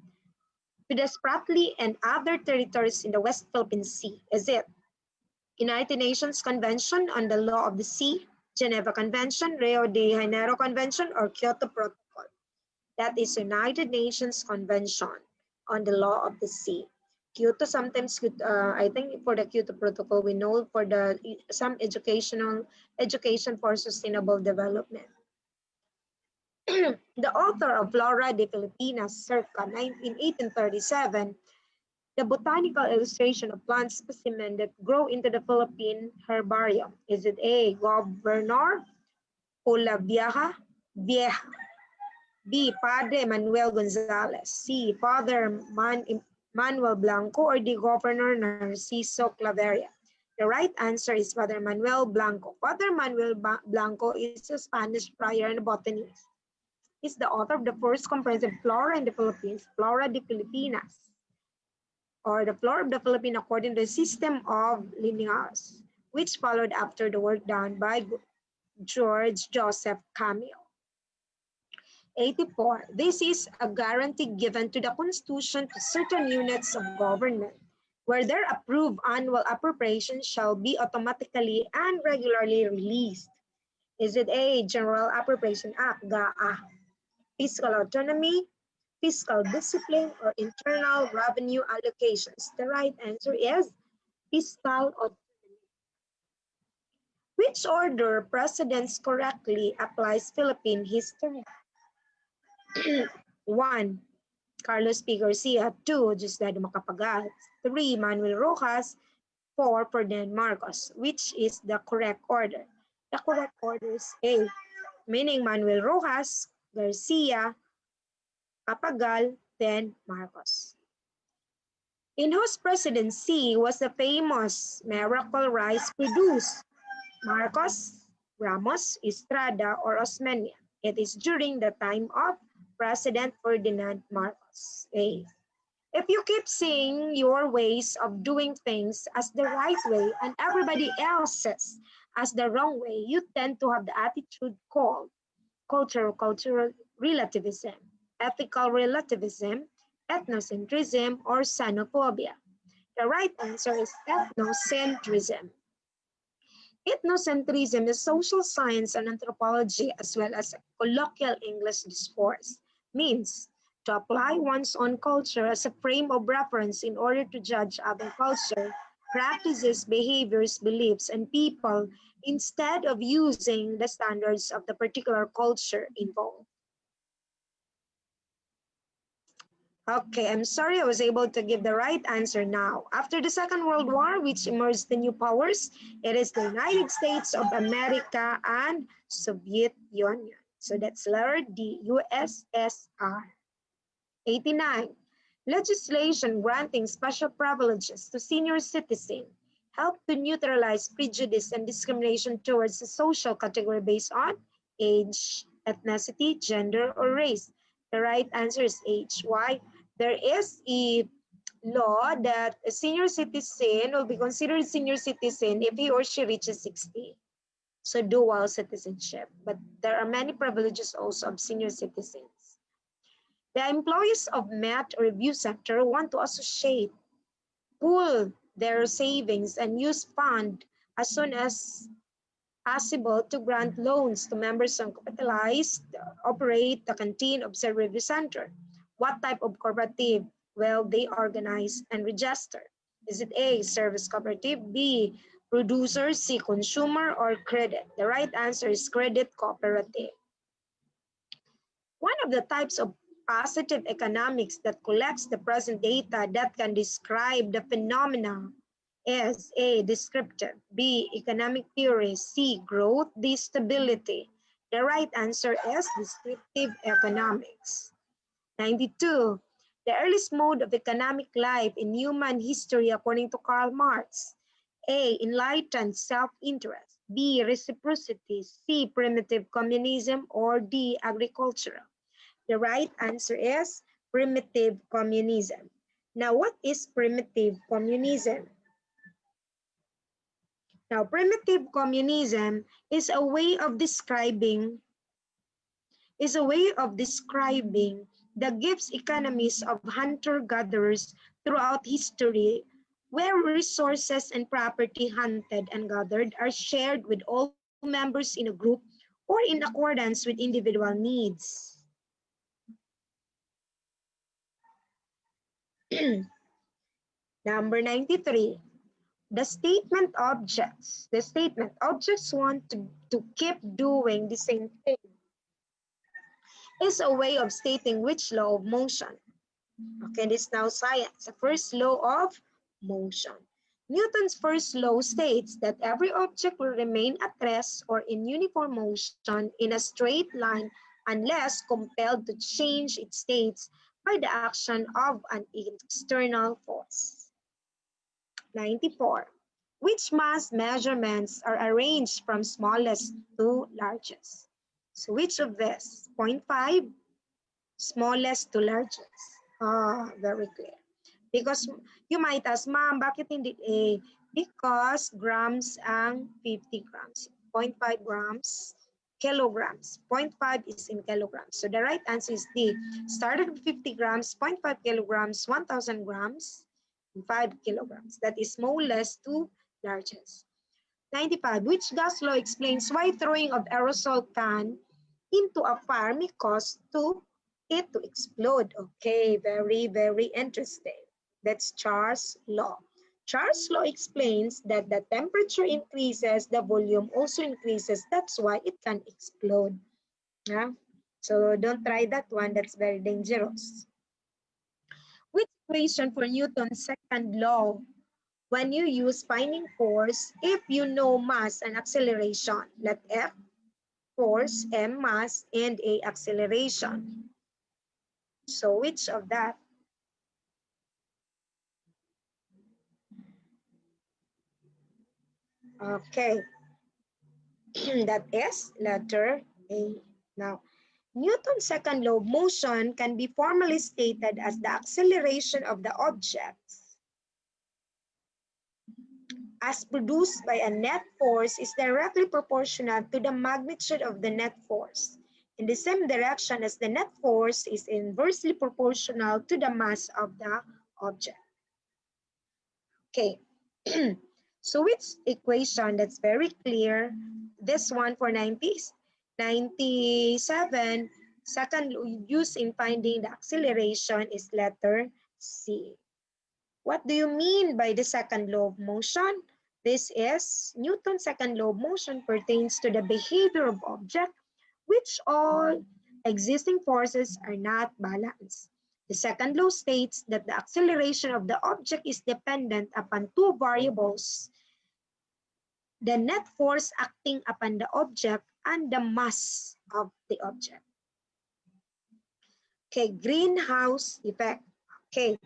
to the Spratly and other territories in the West Philippine Sea. Is it United Nations Convention on the Law of the Sea, Geneva Convention, Rio de Janeiro Convention, or Kyoto Protocol? That is United Nations Convention on the Law of the Sea. Kyoto sometimes, I think for the Kyoto Protocol, we know for the some education for sustainable development. The author of Flora de Filipinas circa 1837, the botanical illustration of plant specimen that grow into the Philippine herbarium. Is it A, Governor Vieja, B, Padre Manuel Gonzalez, C, Father Manuel Blanco, or D, Governor Narciso Claveria? The right answer is Father Manuel Blanco. Father Manuel Blanco is a Spanish friar and botanist. He's the author of the first comprehensive flora in the Philippines, Flora de Filipinas, or the Flora of the Philippines according to the system of Linnaeus, which followed after the work done by George Joseph Camille. 84. This is a guarantee given to the Constitution to certain units of government, where their approved annual appropriation shall be automatically and regularly released. Is it A, General Appropriation Act, GAA, fiscal autonomy, fiscal discipline, or internal revenue allocations? The right answer is fiscal autonomy. Which order precedence correctly applies Philippine history? 1. Carlos P. Garcia. 2. Diosdado Macapagal. 3. Manuel Rojas. 4. Ferdinand Marcos. Which is the correct order? The correct order is A, meaning Manuel Rojas, Garcia, Capagal, then Marcos. In whose presidency was the famous miracle rice produced? Marcos, Ramos, Estrada, or Osmeña? It is during the time of President Ferdinand Marcos. A. If you keep seeing your ways of doing things as the right way and everybody else's as the wrong way, you tend to have the attitude called cultural relativism, ethical relativism, ethnocentrism, or xenophobia. The right answer is ethnocentrism. Ethnocentrism is social science and anthropology as well as a colloquial English discourse. Means to apply one's own culture as a frame of reference in order to judge other culture, practices, behaviors, beliefs, and people instead of using the standards of the particular culture involved. Okay, I'm sorry I was able to give the right answer now. After the Second World War, which emerged the new powers, it is the United States of America and Soviet Union. So that's letter D, USSR. 89. Legislation granting special privileges to senior citizens help to neutralize prejudice and discrimination towards a social category based on age, ethnicity, gender, or race. The right answer is age. Why? There is a law that a senior citizen will be considered senior citizen if he or she reaches 60. So dual citizenship. But there are many privileges also of senior citizens. The employees of Met Review Center want to associate, pool their savings and use fund as soon as possible to grant loans to members who capitalize, operate the canteen of said review center. What type of cooperative will they organize and register? Is it A, service cooperative, B, producer, C, consumer, or credit? The right answer is credit cooperative. One of the types of positive economics that collects the present data that can describe the phenomena is A, descriptive, B, economic theory, C, growth, D, stability. The right answer is descriptive economics. 92. The earliest mode of economic life in human history according to Karl Marx. A, enlightened self-interest. B, reciprocity. C, primitive communism. Or D, agricultural. The right answer is primitive communism. Now, what is primitive communism? Now, primitive communism is a way of describing the gifts economies of hunter-gatherers throughout history, where resources and property hunted and gathered are shared with all members in a group or in accordance with individual needs. Number 93. The statement objects want to keep doing the same thing is a way of stating which law of motion. Okay, this is now science. The first law of motion. Newton's first law states that every object will remain at rest or in uniform motion in a straight line unless compelled to change its states by the action of an external force. 94. Which mass measurements are arranged from smallest to largest? So which of this? 0.5, smallest to largest. Very clear. Because you might ask, ma'am, bakit hindi A? Because grams ang 50 grams. 0.5 grams, kilograms. 0.5 is in kilograms. So the right answer is D. Started with 50 grams, 0.5 kilograms, 1,000 grams, 5 kilograms. That is smallest to largest. 95. Which gas law explains why throwing of aerosol can into a fire may cause it to explode? Okay, very, very interesting. That's Charles' law. Charles' law explains that the temperature increases, the volume also increases. That's why it can explode. Yeah? So don't try that one. That's very dangerous. Which equation for Newton's second law when you use binding force if you know mass and acceleration? Let F force, M mass, and A acceleration. So which of that? Okay, that is letter A. Now, Newton's second law of motion can be formally stated as the acceleration of the objects as produced by a net force is directly proportional to the magnitude of the net force. In the same direction as the net force is inversely proportional to the mass of the object. Okay, so which equation? That's very clear. This one for 97, second use in finding the acceleration is letter C. What do you mean by the second law of motion? This is Newton's second law of motion pertains to the behavior of object which all existing forces are not balanced. The second law states that the acceleration of the object is dependent upon two variables: the net force acting upon the object and the mass of the object. Okay, greenhouse effect. Okay,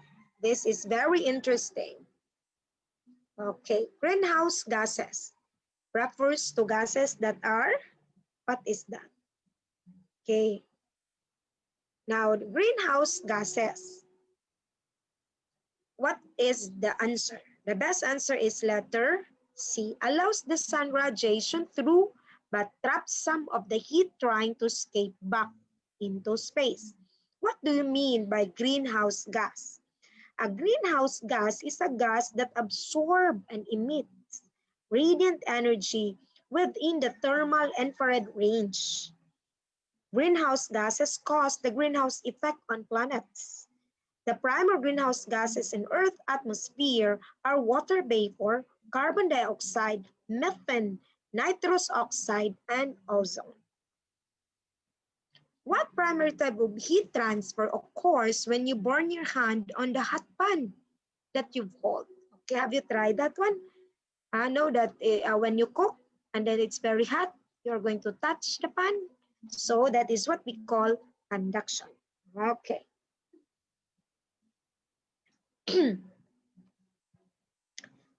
this is very interesting. Okay, greenhouse gases refers to gases that are, what is that? Okay, now the greenhouse gases. What is the answer? The best answer is letter C. Allows the sun radiation through but traps some of the heat trying to escape back into space. What do you mean by greenhouse gas? A greenhouse gas is a gas that absorbs and emits radiant energy within the thermal infrared range. Greenhouse gases cause the greenhouse effect on planets. The primary greenhouse gases in Earth's atmosphere are water vapor, carbon dioxide, methane, nitrous oxide, and ozone. What primary type of heat transfer occurs when you burn your hand on the hot pan that you've held? Okay, have you tried that one? I know that when you cook and then it's very hot, you're going to touch the pan. So that is what we call conduction. Okay.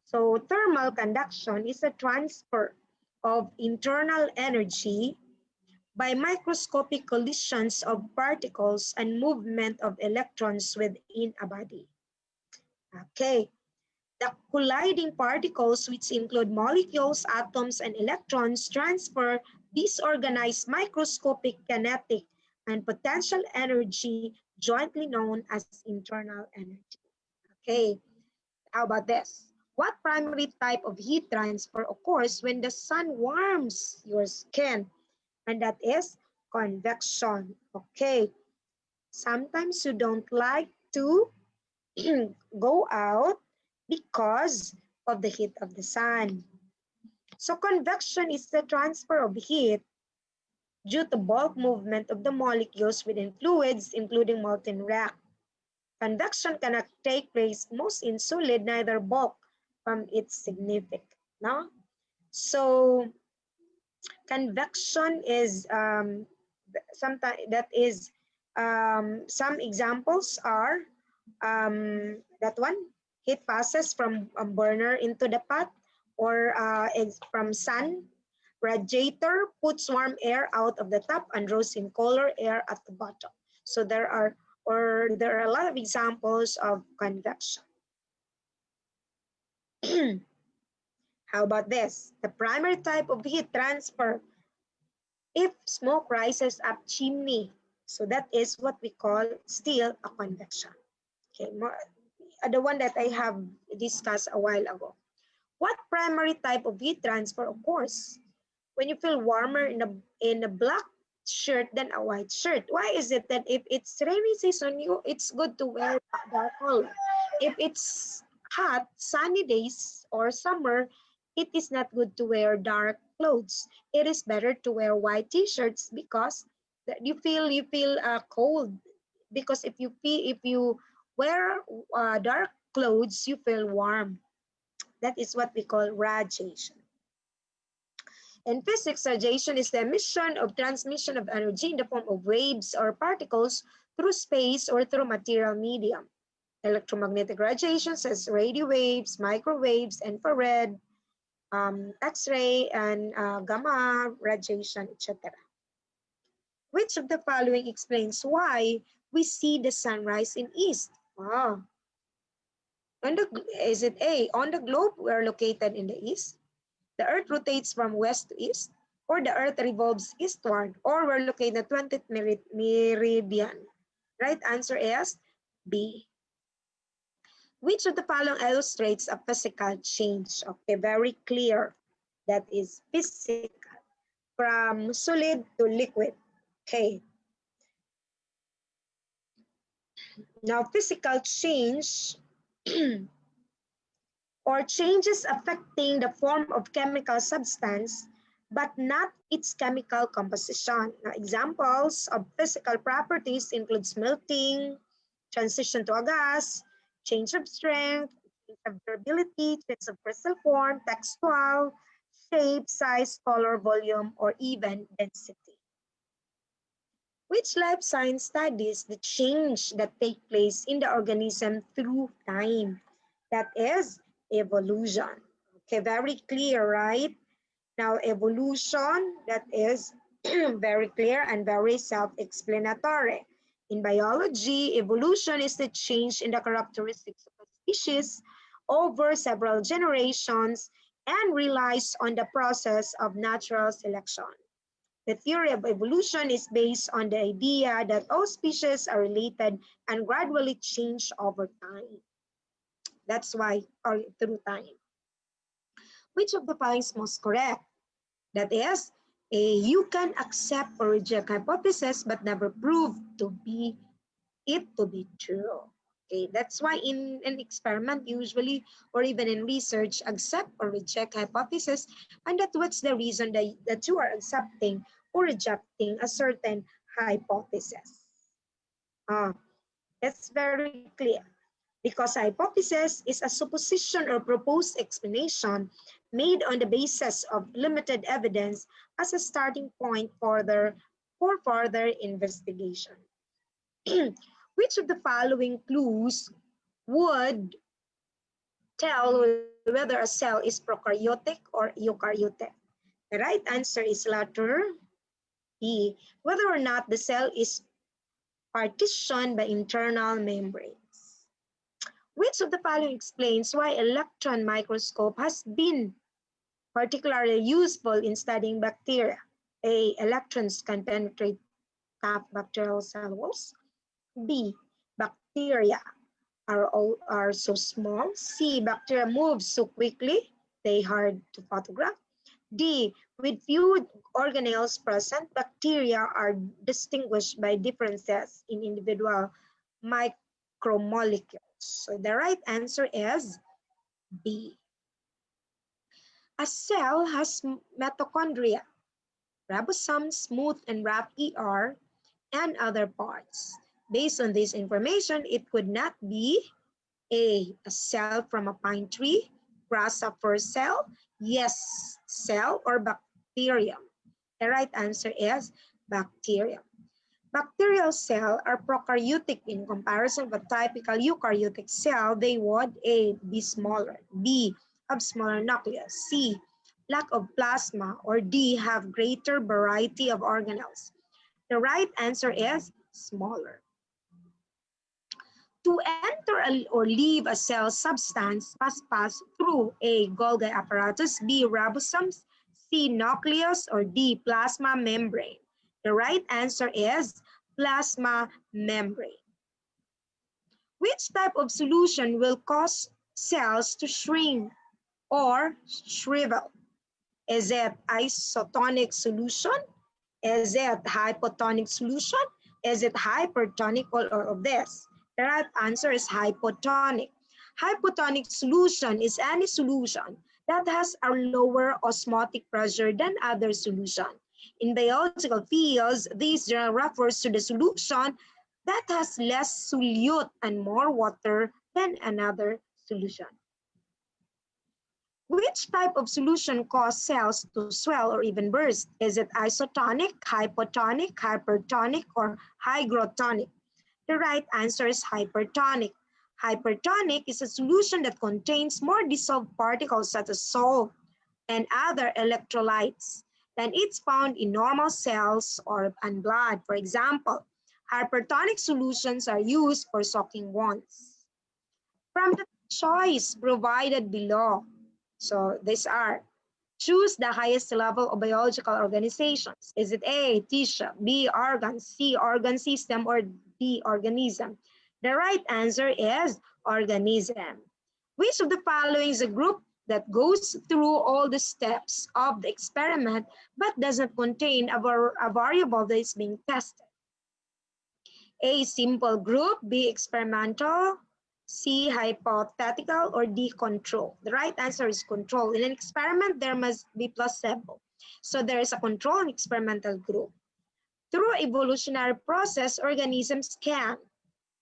So thermal conduction is a transfer of internal energy by microscopic collisions of particles and movement of electrons within a body. Okay, the colliding particles, which include molecules, atoms, and electrons, transfer disorganized microscopic kinetic and potential energy jointly known as internal energy. Okay, how about this? What primary type of heat transfer occurs when the sun warms your skin? And that is convection. Okay, sometimes you don't like to go out because of the heat of the sun. So convection is the transfer of heat due to bulk movement of the molecules within fluids, including molten rock. Convection cannot take place most in solid, neither bulk from its significance. No? So convection is sometimes that is some examples are that one, heat passes from a burner into the pot, or is from sun. Radiator puts warm air out of the top and draws in colder air at the bottom. So there are a lot of examples of convection. How about this? The primary type of heat transfer, if smoke rises up chimney. So that is what we call still a convection. Okay, the one that I have discussed a while ago. What primary type of heat transfer occurs when you feel warmer in a black shirt than a white shirt? Why is it that if it's rainy season, it's good to wear dark color? If it's hot, sunny days or summer, it is not good to wear dark clothes. It is better to wear white t-shirts because you feel cold. Because if you wear dark clothes, you feel warm. That is what we call radiation. In physics, radiation is the emission or transmission of energy in the form of waves or particles through space or through material medium. Electromagnetic radiation says radio waves, microwaves, infrared, X-ray, and gamma radiation, etc. Which of the following explains why we see the sunrise in east? Ah, is it A, on the globe we are located in the east? The earth rotates from west to east, or the earth revolves eastward, or we're located at 20th meridian. Right answer is B. Which of the following illustrates a physical change? Okay, very clear. That is physical. From solid to liquid. Okay. Now, physical change or changes affecting the form of chemical substance, but not its chemical composition. Now, examples of physical properties include melting, transition to a gas, change of strength, change of durability, change of crystal form, textual, shape, size, color, volume, or even density. Which life science studies the change that take place in the organism through time? That is evolution. Okay, very clear, right? Now, evolution, that is very clear and very self-explanatory. In biology, evolution is the change in the characteristics of a species over several generations and relies on the process of natural selection. The theory of evolution is based on the idea that all species are related and gradually change over time. That's why, or through time. Which of the following is most correct? That is, you can accept or reject hypothesis but never prove it to be true. Okay, that's why in an experiment usually, or even in research, accept or reject hypothesis, and that's what's the reason that you are accepting or rejecting a certain hypothesis. That's very clear. Because hypothesis is a supposition or proposed explanation made on the basis of limited evidence as a starting point for further investigation. Which of the following clues would tell whether a cell is prokaryotic or eukaryotic? The right answer is letter B, whether or not the cell is partitioned by internal membranes. Which of the following explains why electron microscope has been particularly useful in studying bacteria? A, electrons can penetrate tough bacterial cell walls. B, bacteria are so small. C, bacteria move so quickly, they hard to photograph. D, with few organelles present, bacteria are distinguished by differences in individual micromolecules. So the right answer is B. A cell has mitochondria, ribosomes, smooth and rough ER, and other parts. Based on this information, it could not be a cell from a pine tree, grasshopper cell, yes, cell, or bacterium. The right answer is bacterium. Bacterial cells are prokaryotic in comparison with typical eukaryotic cell. They would A, be smaller, B, have smaller nucleus, C, lack of plasma, or D, have greater variety of organelles. The right answer is smaller. To enter or leave a cell substance must pass through A, Golgi apparatus, B, ribosomes, C, nucleus, or D, plasma membrane. The right answer is plasma membrane. Which type of solution will cause cells to shrink or shrivel? Is it isotonic solution? Is it hypotonic solution? Is it hypertonic, or all of this? The right answer is hypotonic. Hypotonic solution is any solution that has a lower osmotic pressure than other solution. In biological fields, this refers to the solution that has less solute and more water than another solution. Which type of solution causes cells to swell or even burst? Is it isotonic, hypotonic, hypertonic, or hygrotonic? The right answer is hypertonic. Hypertonic is a solution that contains more dissolved particles such as salt and other electrolytes than it's found in normal cells and blood. For example, hypertonic solutions are used for soaking wounds. From the choice provided below, so these are, choose the highest level of biological organizations. Is it A, tissue, B, organ, C, organ system, or D, organism? The right answer is organism. Which of the following is a group that goes through all the steps of the experiment but doesn't contain a variable that is being tested? A, simple group, B, experimental, C, hypothetical, or D, control? The right answer is control. In an experiment, there must be placebo. So there is a control and experimental group. Through evolutionary process, organisms can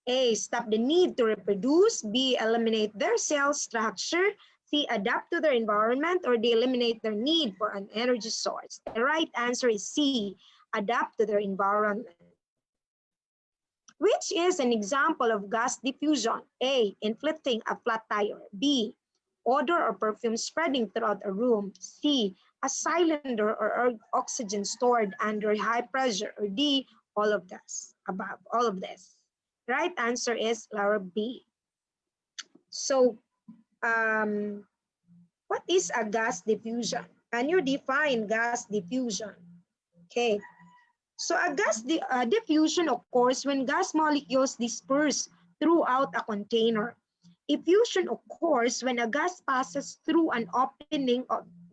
A, stop the need to reproduce, B, eliminate their cell structure, C, adapt to their environment, or D, eliminate their need for an energy source. The right answer is C, adapt to their environment. Which is an example of gas diffusion? A, inflating a flat tire. B, odor or perfume spreading throughout a room. C, a cylinder or oxygen stored under high pressure. Or D, all of this, above, all of this. Right answer is letter B. So, what is a gas diffusion? Can you define gas diffusion? Okay. So a gas diffusion occurs when gas molecules disperse throughout a container. Diffusion occurs when a gas passes through an opening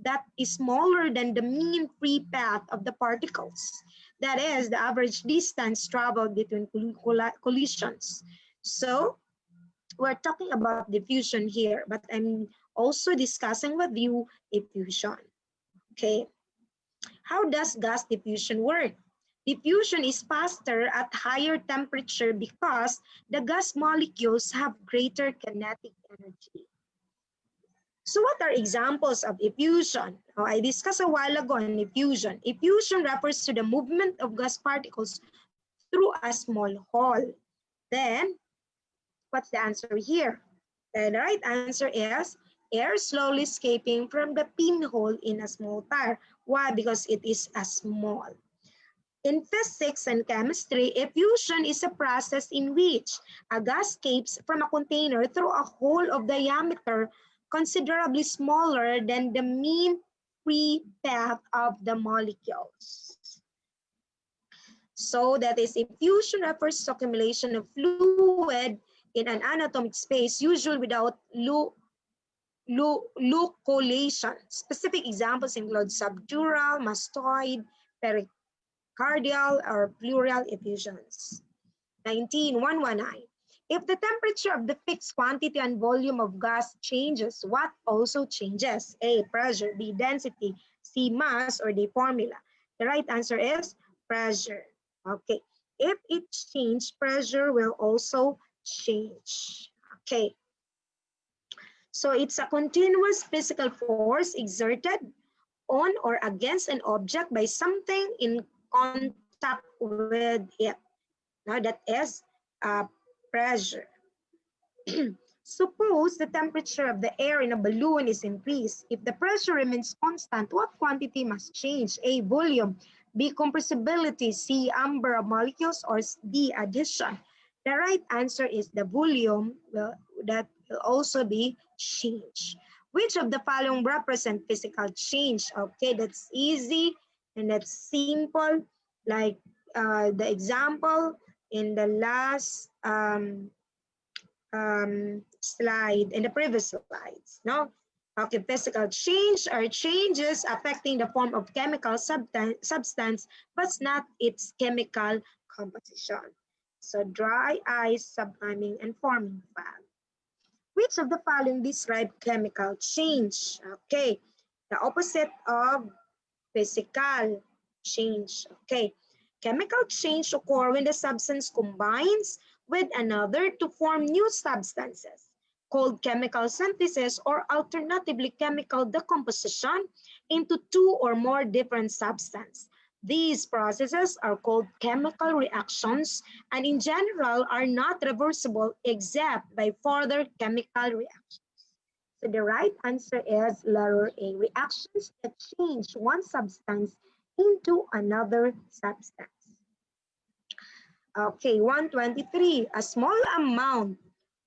that is smaller than the mean free path of the particles. That is the average distance traveled between collisions. So we're talking about diffusion here, but I'm also discussing with you diffusion. Okay. How does gas diffusion work? Diffusion is faster at higher temperature because the gas molecules have greater kinetic energy. So what are examples of diffusion? I discussed a while ago on diffusion. Diffusion refers to the movement of gas particles through a small hole. Then, What's the answer here? The right answer is air slowly escaping from the pinhole in a small tire. Why? Because it is a small. In physics and chemistry, effusion is a process in which a gas escapes from a container through a hole of diameter considerably smaller than the mean free path of the molecules. So that is, effusion refers to accumulation of fluid in an anatomic space, usually without locolation. Specific examples include subdural, mastoid, pericardial, or pleural effusions. 19119. If the temperature of the fixed quantity and volume of gas changes, what also changes? A, pressure, B, density, C, mass, or D, formula. The right answer is pressure. Okay. If it changes, pressure will also change. Okay. So it's a continuous physical force exerted on or against an object by something in contact with it. Now that is pressure. Suppose the temperature of the air in a balloon is increased. If the pressure remains constant, what quantity must change? A, volume, B, compressibility, C, number of molecules, or D, addition. The right answer is the volume that will also be changed. Which of the following represent physical change? Okay, that's easy and that's simple. Like the example in the last slide, in the previous slides, no? Okay, physical change are changes affecting the form of chemical substance, but not its chemical composition. So dry ice, subliming, and forming fog. Which of the following describe chemical change? Okay, the opposite of physical change. Okay, chemical change occur when the substance combines with another to form new substances, called chemical synthesis, or alternatively chemical decomposition into two or more different substances. These processes are called chemical reactions and in general are not reversible except by further chemical reactions. So the right answer is letter A, reactions that change one substance into another substance. Okay, 123, a small amount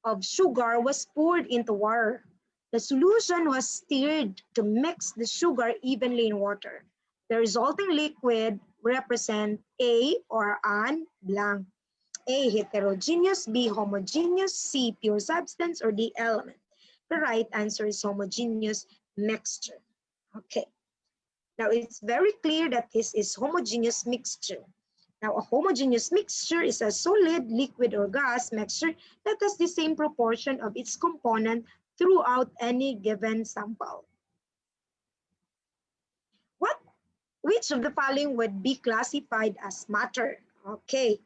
of sugar was poured into water. The solution was stirred to mix the sugar evenly in water. The resulting liquid represent A or an blank. A, heterogeneous, B, homogeneous, C, pure substance, or D, element. The right answer is homogeneous mixture. Okay. Now it's very clear that this is homogeneous mixture. Now a homogeneous mixture is a solid, liquid, or gas mixture that has the same proportion of its component throughout any given sample. Which of the following would be classified as matter? Okay,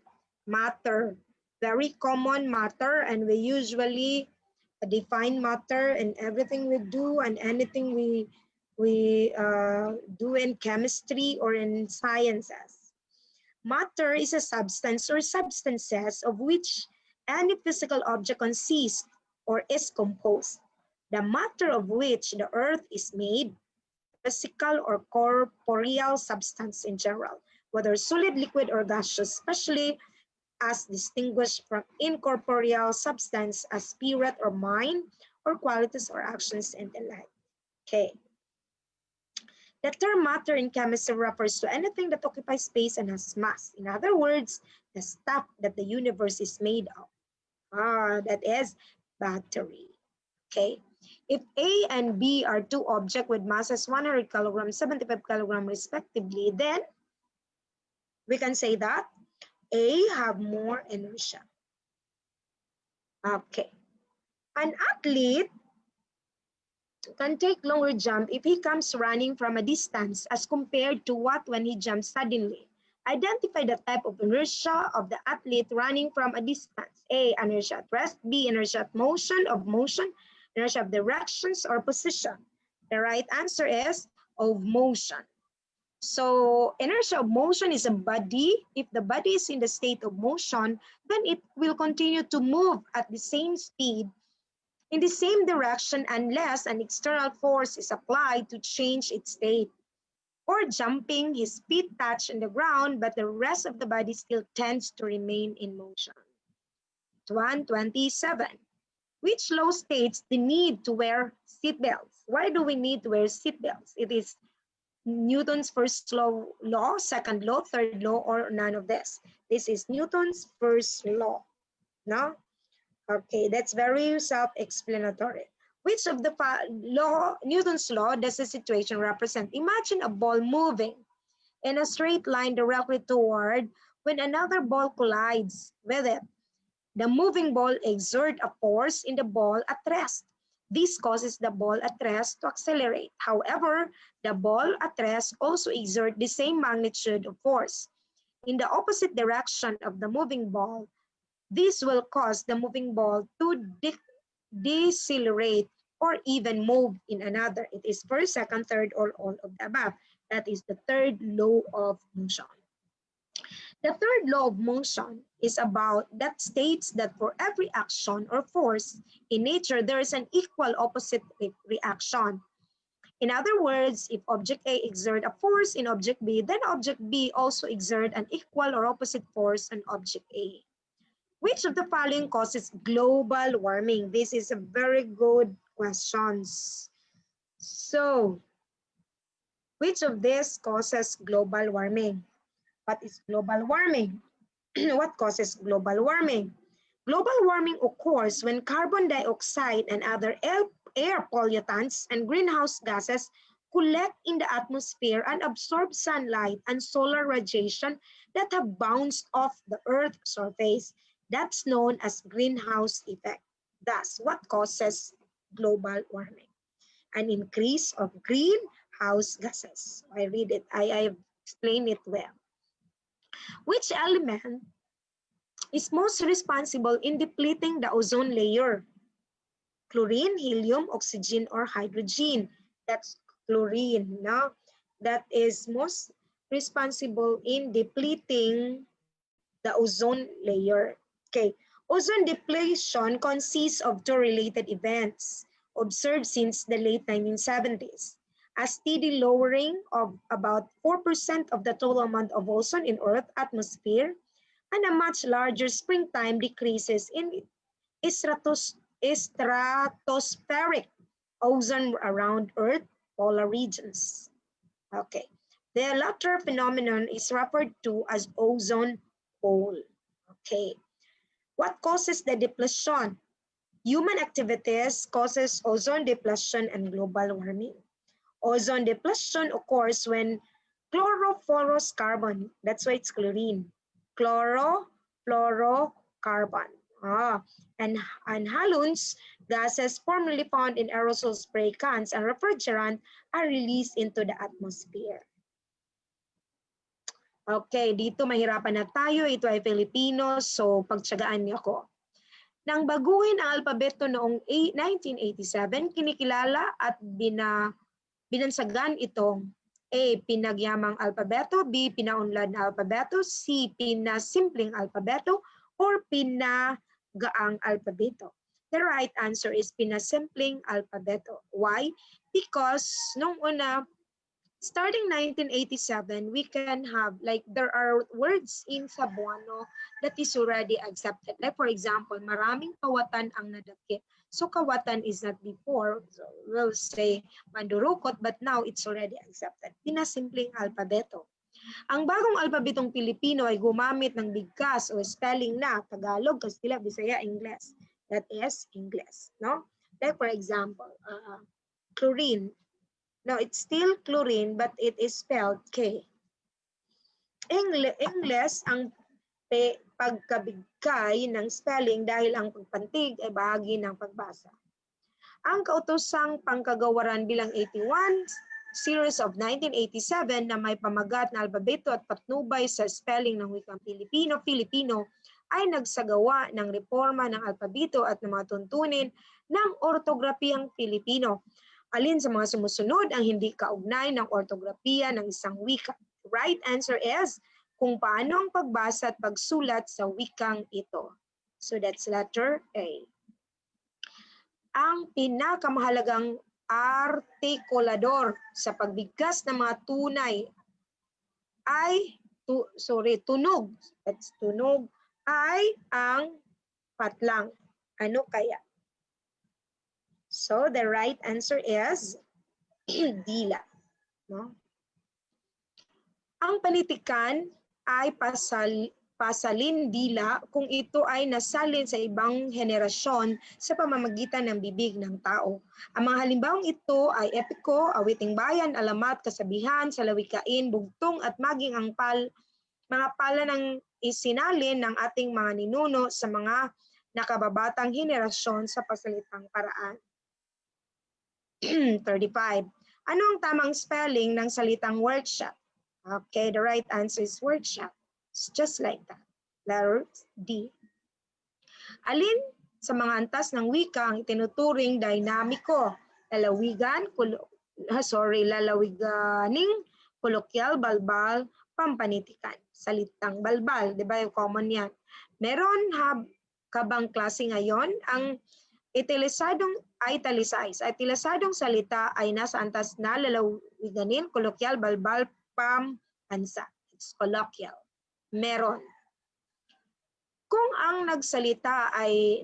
matter, very common matter, and we usually define matter in everything we do and anything we do in chemistry or in sciences. Matter is a substance or substances of which any physical object consists or is composed. The matter of which the earth is made, physical or corporeal substance in general, whether solid, liquid, or gaseous, especially as distinguished from incorporeal substance as spirit or mind, or qualities or actions and the like. Okay. The term matter in chemistry refers to anything that occupies space and has mass. In other words, the stuff that the universe is made of. That is battery. Okay. If A and B are two objects with masses 100 kilograms, 75 kilograms respectively, then we can say that A have more inertia. Okay. An athlete can take longer jump if he comes running from a distance as compared to what when he jumps suddenly. Identify the type of inertia of the athlete running from a distance. A, inertia at rest. B, inertia at motion, inertia of directions or position. The right answer is of motion. So inertia of motion is a body. If the body is in the state of motion, then it will continue to move at the same speed in the same direction unless an external force is applied to change its state. Or jumping, his feet touch on the ground, but the rest of the body still tends to remain in motion. 127. Which law states the need to wear seatbelts? Why do we need to wear seatbelts? It is Newton's first law, second law, third law, or none of this. This is Newton's first law. No? Okay, that's very self-explanatory. Which of the Newton's law does the situation represent? Imagine a ball moving in a straight line directly toward when another ball collides with it. The moving ball exerts a force in the ball at rest. This causes the ball at rest to accelerate. However, the ball at rest also exerts the same magnitude of force in the opposite direction of the moving ball. This will cause the moving ball to decelerate or even move in another. It is first, second, third, or all of the above. That is the third law of motion. The third law of motion is about that states that for every action or force in nature, there is an equal opposite reaction. In other words, if object A exerts a force in object B, then object B also exerts an equal or opposite force on object A. Which of the following causes global warming? This is a very good question. So, which of this causes global warming? What is global warming? What causes global warming? Global warming occurs when carbon dioxide and other air pollutants and greenhouse gases collect in the atmosphere and absorb sunlight and solar radiation that have bounced off the Earth's surface. That's known as greenhouse effect. Thus, what causes global warming? An increase of greenhouse gases. I read it. I explained it well. Which element is most responsible in depleting the ozone layer? Chlorine, helium, oxygen, or hydrogen? That's chlorine, no? That is most responsible in depleting the ozone layer. Okay, ozone depletion consists of two related events observed since the late 1970s. A steady lowering of about 4% of the total amount of ozone in Earth's atmosphere and a much larger springtime decreases in stratospheric ozone around Earth polar regions. Okay, the latter phenomenon is referred to as ozone hole. Okay, what causes the depletion? Human activities causes ozone depletion and global warming. Ozone depletion occurs when chlorofluorocarbon, that's why it's chlorine, chlorofluorocarbon, and halogens, gases formerly found in aerosol spray cans and refrigerant are released into the atmosphere. Okay, dito mahirapan na tayo. Ito ay Filipino, so pagtsagaan niyo ako. Nang baguhin ang alpabeto noong 1987, kinikilala at binansagan itong A. Pinagyamang alpabeto, B. Pinaunlad na alpabeto, C. Pinasimpleng alpabeto, or pinagaang alpabeto. The right answer is pinasimpleng alpabeto. Why? Because nung una, starting 1987, we can have, like, there are words in Cebuano that is already accepted. Like, for example, maraming kawatan ang nadakip. So, kawatan is not before, so we'll say mandurukot, but now it's already accepted. Pinasimpleng alpabeto. Ang bagong alpabetong Pilipino ay gumamit ng bigkas o spelling na Tagalog, Kastila, Bisaya, Ingles. That is Ingles, no? Like, for example, chlorine. No, it's still chlorine, but it is spelled K. Ingles ang pagkabigkay ng spelling dahil ang pagpantig ay bahagi ng pagbasa. Ang kautosang pangkagawaran bilang 81, series of 1987 na may pamagat na alpabeto at patnubay sa spelling ng wikang Filipino ay nagsagawa ng reforma ng alpabeto at ng mga tuntunin ng ortografiyang Filipino. Alin sa mga sumusunod ang hindi kaugnay ng ortografiya ng isang wika? Right answer is kung paano ang pagbasa at pagsulat sa wikang ito. So that's letter A. Ang pinakamahalagang artikulador sa pagbigkas ng mga tunay ay tunog. That's tunog ay ang patlang. Ano kaya? So the right answer is dila. No? Ang panitikan ay pasalin dila kung ito ay nasalin sa ibang henerasyon sa pamamagitan ng bibig ng tao. Ang mga halimbawang ito ay epiko, awiting bayan, alamat, kasabihan, salawikain, bugtong at maging ang mga pala ng isinalin ng ating mga ninuno sa mga nakababatang henerasyon sa pasalitang paraan. 35. Ano ang tamang spelling ng salitang workshop? Okay, the right answer is workshop. It's just like that. Letter D. Alin sa mga antas ng wika ang itinuturing dinamiko? Lalawiganing, kolokyal, balbal, pampanitikan. Salitang balbal, di ba yung common yan? Meron ka bang klase ngayon? Ang italisadong salita ay nasa antas na lalawiganin, kolokyal, balbal, pampansa. It's colloquial. Meron. Kung ang nagsalita ay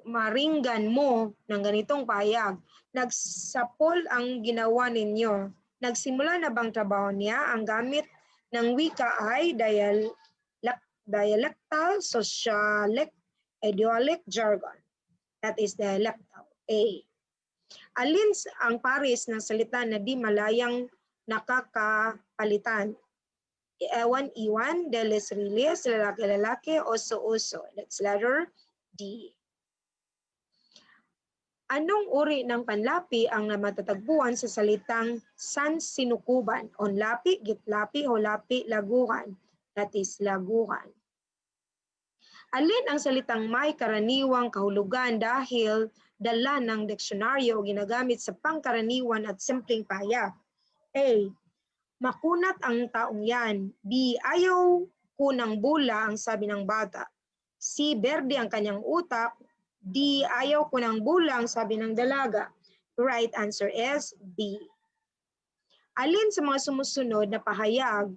maringgan mo ng ganitong pahayag, nagsapol ang ginawa ninyo. Nagsimula na bang trabaho niya? Ang gamit ng wika ay dialectal, socialic, idiotic, jargon. That is dialectal. A. Alin ang pares ng salita na di malayang nakakapalitan? Ewan-iwan, delis-rilis, lalaki-lalaki, oso-oso. That's letter D. Anong uri ng panlapi ang matatagpuan sa salitang sansinukuban? Onlapi, gitlapi, holapi, laguhan. That is laguhan. Alin ang salitang may karaniwang kahulugan dahil dala ng diksyonaryo o ginagamit sa pangkaraniwan at simpleng pahayag? A. Makunat ang taong yan. B. Ayaw ko ng bula ang sabi ng bata. C. Berde ang kanyang utak. D. Ayaw ko ng bula ang sabi ng dalaga. The right answer is B. Alin sa mga sumusunod na pahayag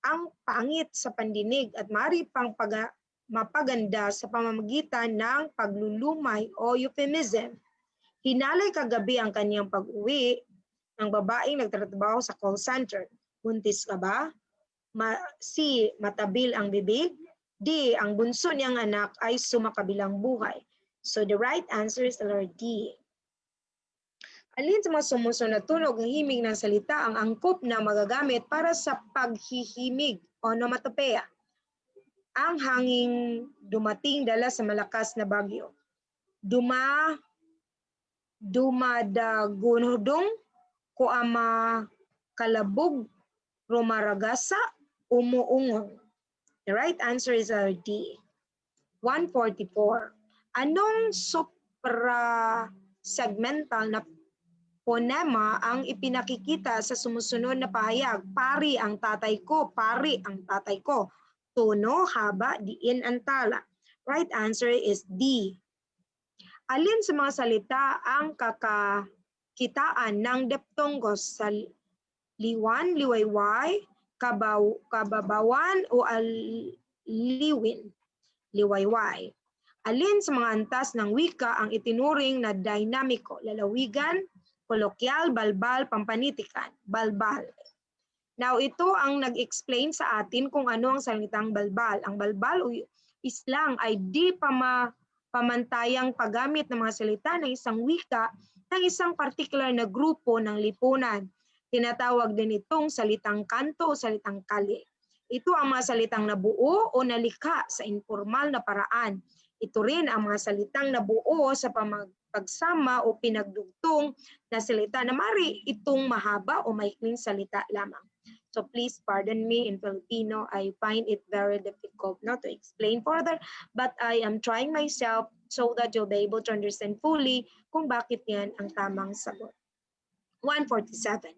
ang pangit sa pandinig at maaari pang mapaganda sa pamamagitan ng paglulumay o euphemism? Hinalay kagabi ang kanyang pag-uwi ng babaeng nagtatrabaho sa call center. Buntis ka ba? C. Matabil ang bibig. D. Ang bunso niyang anak ay sumakabilang buhay. So the right answer is letter D. Alin sa mga sumusunod na tunog ng himig ng salita ang angkop na magagamit para sa paghihimig, onomatopoeia? Ang hanging dumating dala sa malakas na bagyo. Dumadagunodong, kuama kalabog, rumaragasa, umuungong. The right answer is D. 144. Anong suprasegmental na ponema ang ipinakikita sa sumusunod na pahayag? Pari ang tatay ko, pari ang tatay ko. Tono, haba, diin, antala. Right answer is D. Alin sa mga salita ang kakakitaan ng deptongos sa liwan, liwayway, kababawan o liwin? Liwayway. Alin sa mga antas ng wika ang itinuring na dinamiko? Lalawigan, kolokyal, balbal, pampanitikan. Balbal. Now, ito ang nag-explain sa atin kung ano ang salitang balbal. Ang balbal o islang ay di pamantayang paggamit ng mga salita ng isang wika ng isang particular na grupo ng lipunan. Tinatawag din itong salitang kanto o salitang kalye. Ito ang mga salitang nabuo o nalikha sa informal na paraan. Ito rin ang mga salitang nabuo sa pagsama o pinagdugtong na salita na mari itong mahaba o maikling salita lamang. So please pardon me in Filipino. I find it very difficult not to explain further, but I am trying myself so that you'll be able to understand fully kung bakit yan ang tamang sagot. 147.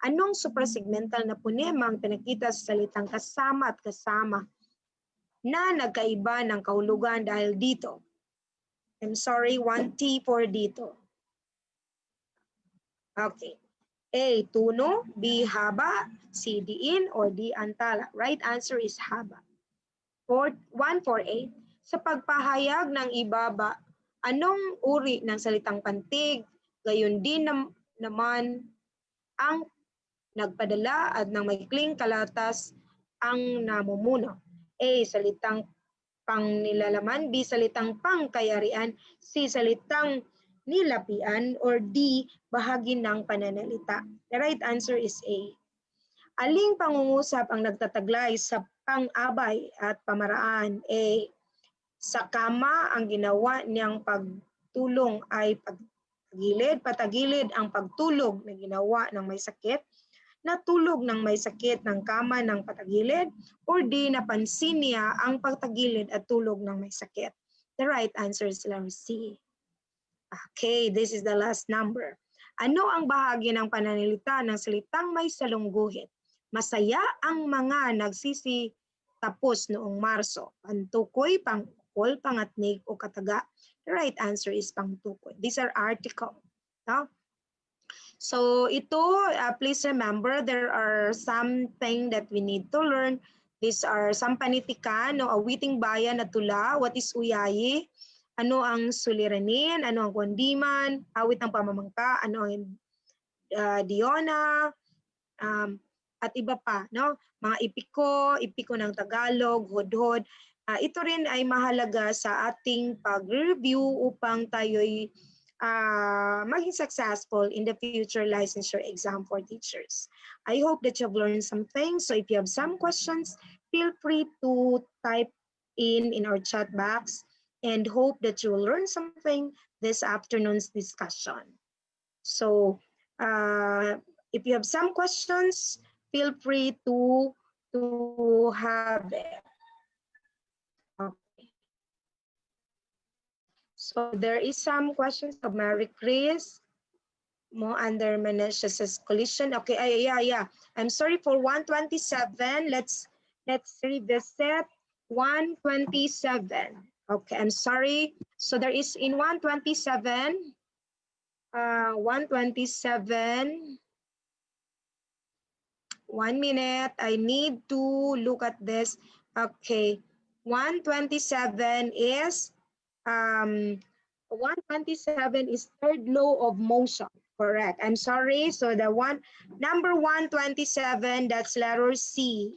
Anong suprasegmental na punema ang pinakita sa salitang kasama at kasama na nagkaiba ng kahulugan dahil dito? I'm sorry, 1T for dito. Okay. A, tuno, B, haba, C, diin, or D, antala. Right answer is haba. 148. Sa pagpahayag ng ibaba, anong uri ng salitang pantig? Gayon din naman ang nagpadala at ng maikling kalatas ang namumuno. A, salitang pangnilalaman, B, salitang pangkayarian, C, salitang nilapian, or D, bahagi ng pananalita. The right answer is A. Aling pangungusap ang nagtataglay sa pang-abay at pamaraan? A, sa kama ang ginawa niyang pagtulong ay patagilid ang pagtulog na ginawa ng may sakit, natulog ng may sakit ng kama ng patagilid, or di napansin niya ang pagtagilid at tulog ng may sakit. The right answer is letter C. Okay, this is the last number. Ano ang bahagi ng pananalita ng salitang may salungguhit? Masaya ang mga nagsisi tapos noong Marso. Pantukoy, pangkol, pangatnig, o kataga. The right answer is pangtukoy. These are article. No? So ito, please remember, there are something that we need to learn. These are some panitika, no, awiting bayan na tula, what is uyayi, ano ang suliranin, ano ang kondiman, awit ng pamamangka, ano ang diona, at iba pa, no? Mga ipiko ng Tagalog, hudhod. Ito rin ay mahalaga sa ating pag-review upang tayo'y maging successful in the future licensure exam for teachers. I hope that you've learned something. So if you have some questions, feel free to type in our chat box, and hope that you will learn something this afternoon's discussion. So if you have some questions, feel free to have it. Okay. So there is some questions of Mary Chris. Mo under Menendez's collision. Okay, yeah. I'm sorry for 127. Let's revisit 127. Okay, I'm sorry. So there is in 127. 127. 1 minute. I need to look at this. Okay, 127 is 127 is third law of motion. Correct. I'm sorry. So the number 127, that's letter C.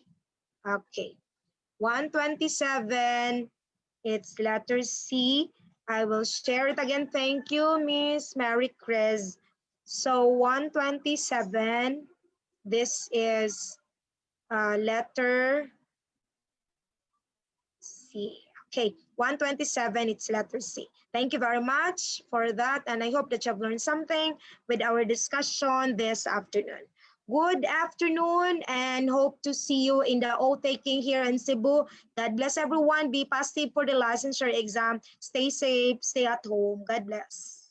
Okay. 127, it's letter C. I will share it again. Thank you, Miss Mary Chris. So 127, this is letter C. Okay, 127, it's letter C. Thank you very much for that, and I hope that you've learned something with our discussion this afternoon. Good afternoon, and hope to see you in the O-taking here in Cebu. God bless everyone. Be positive for the licensure exam. Stay safe, stay at home. God bless.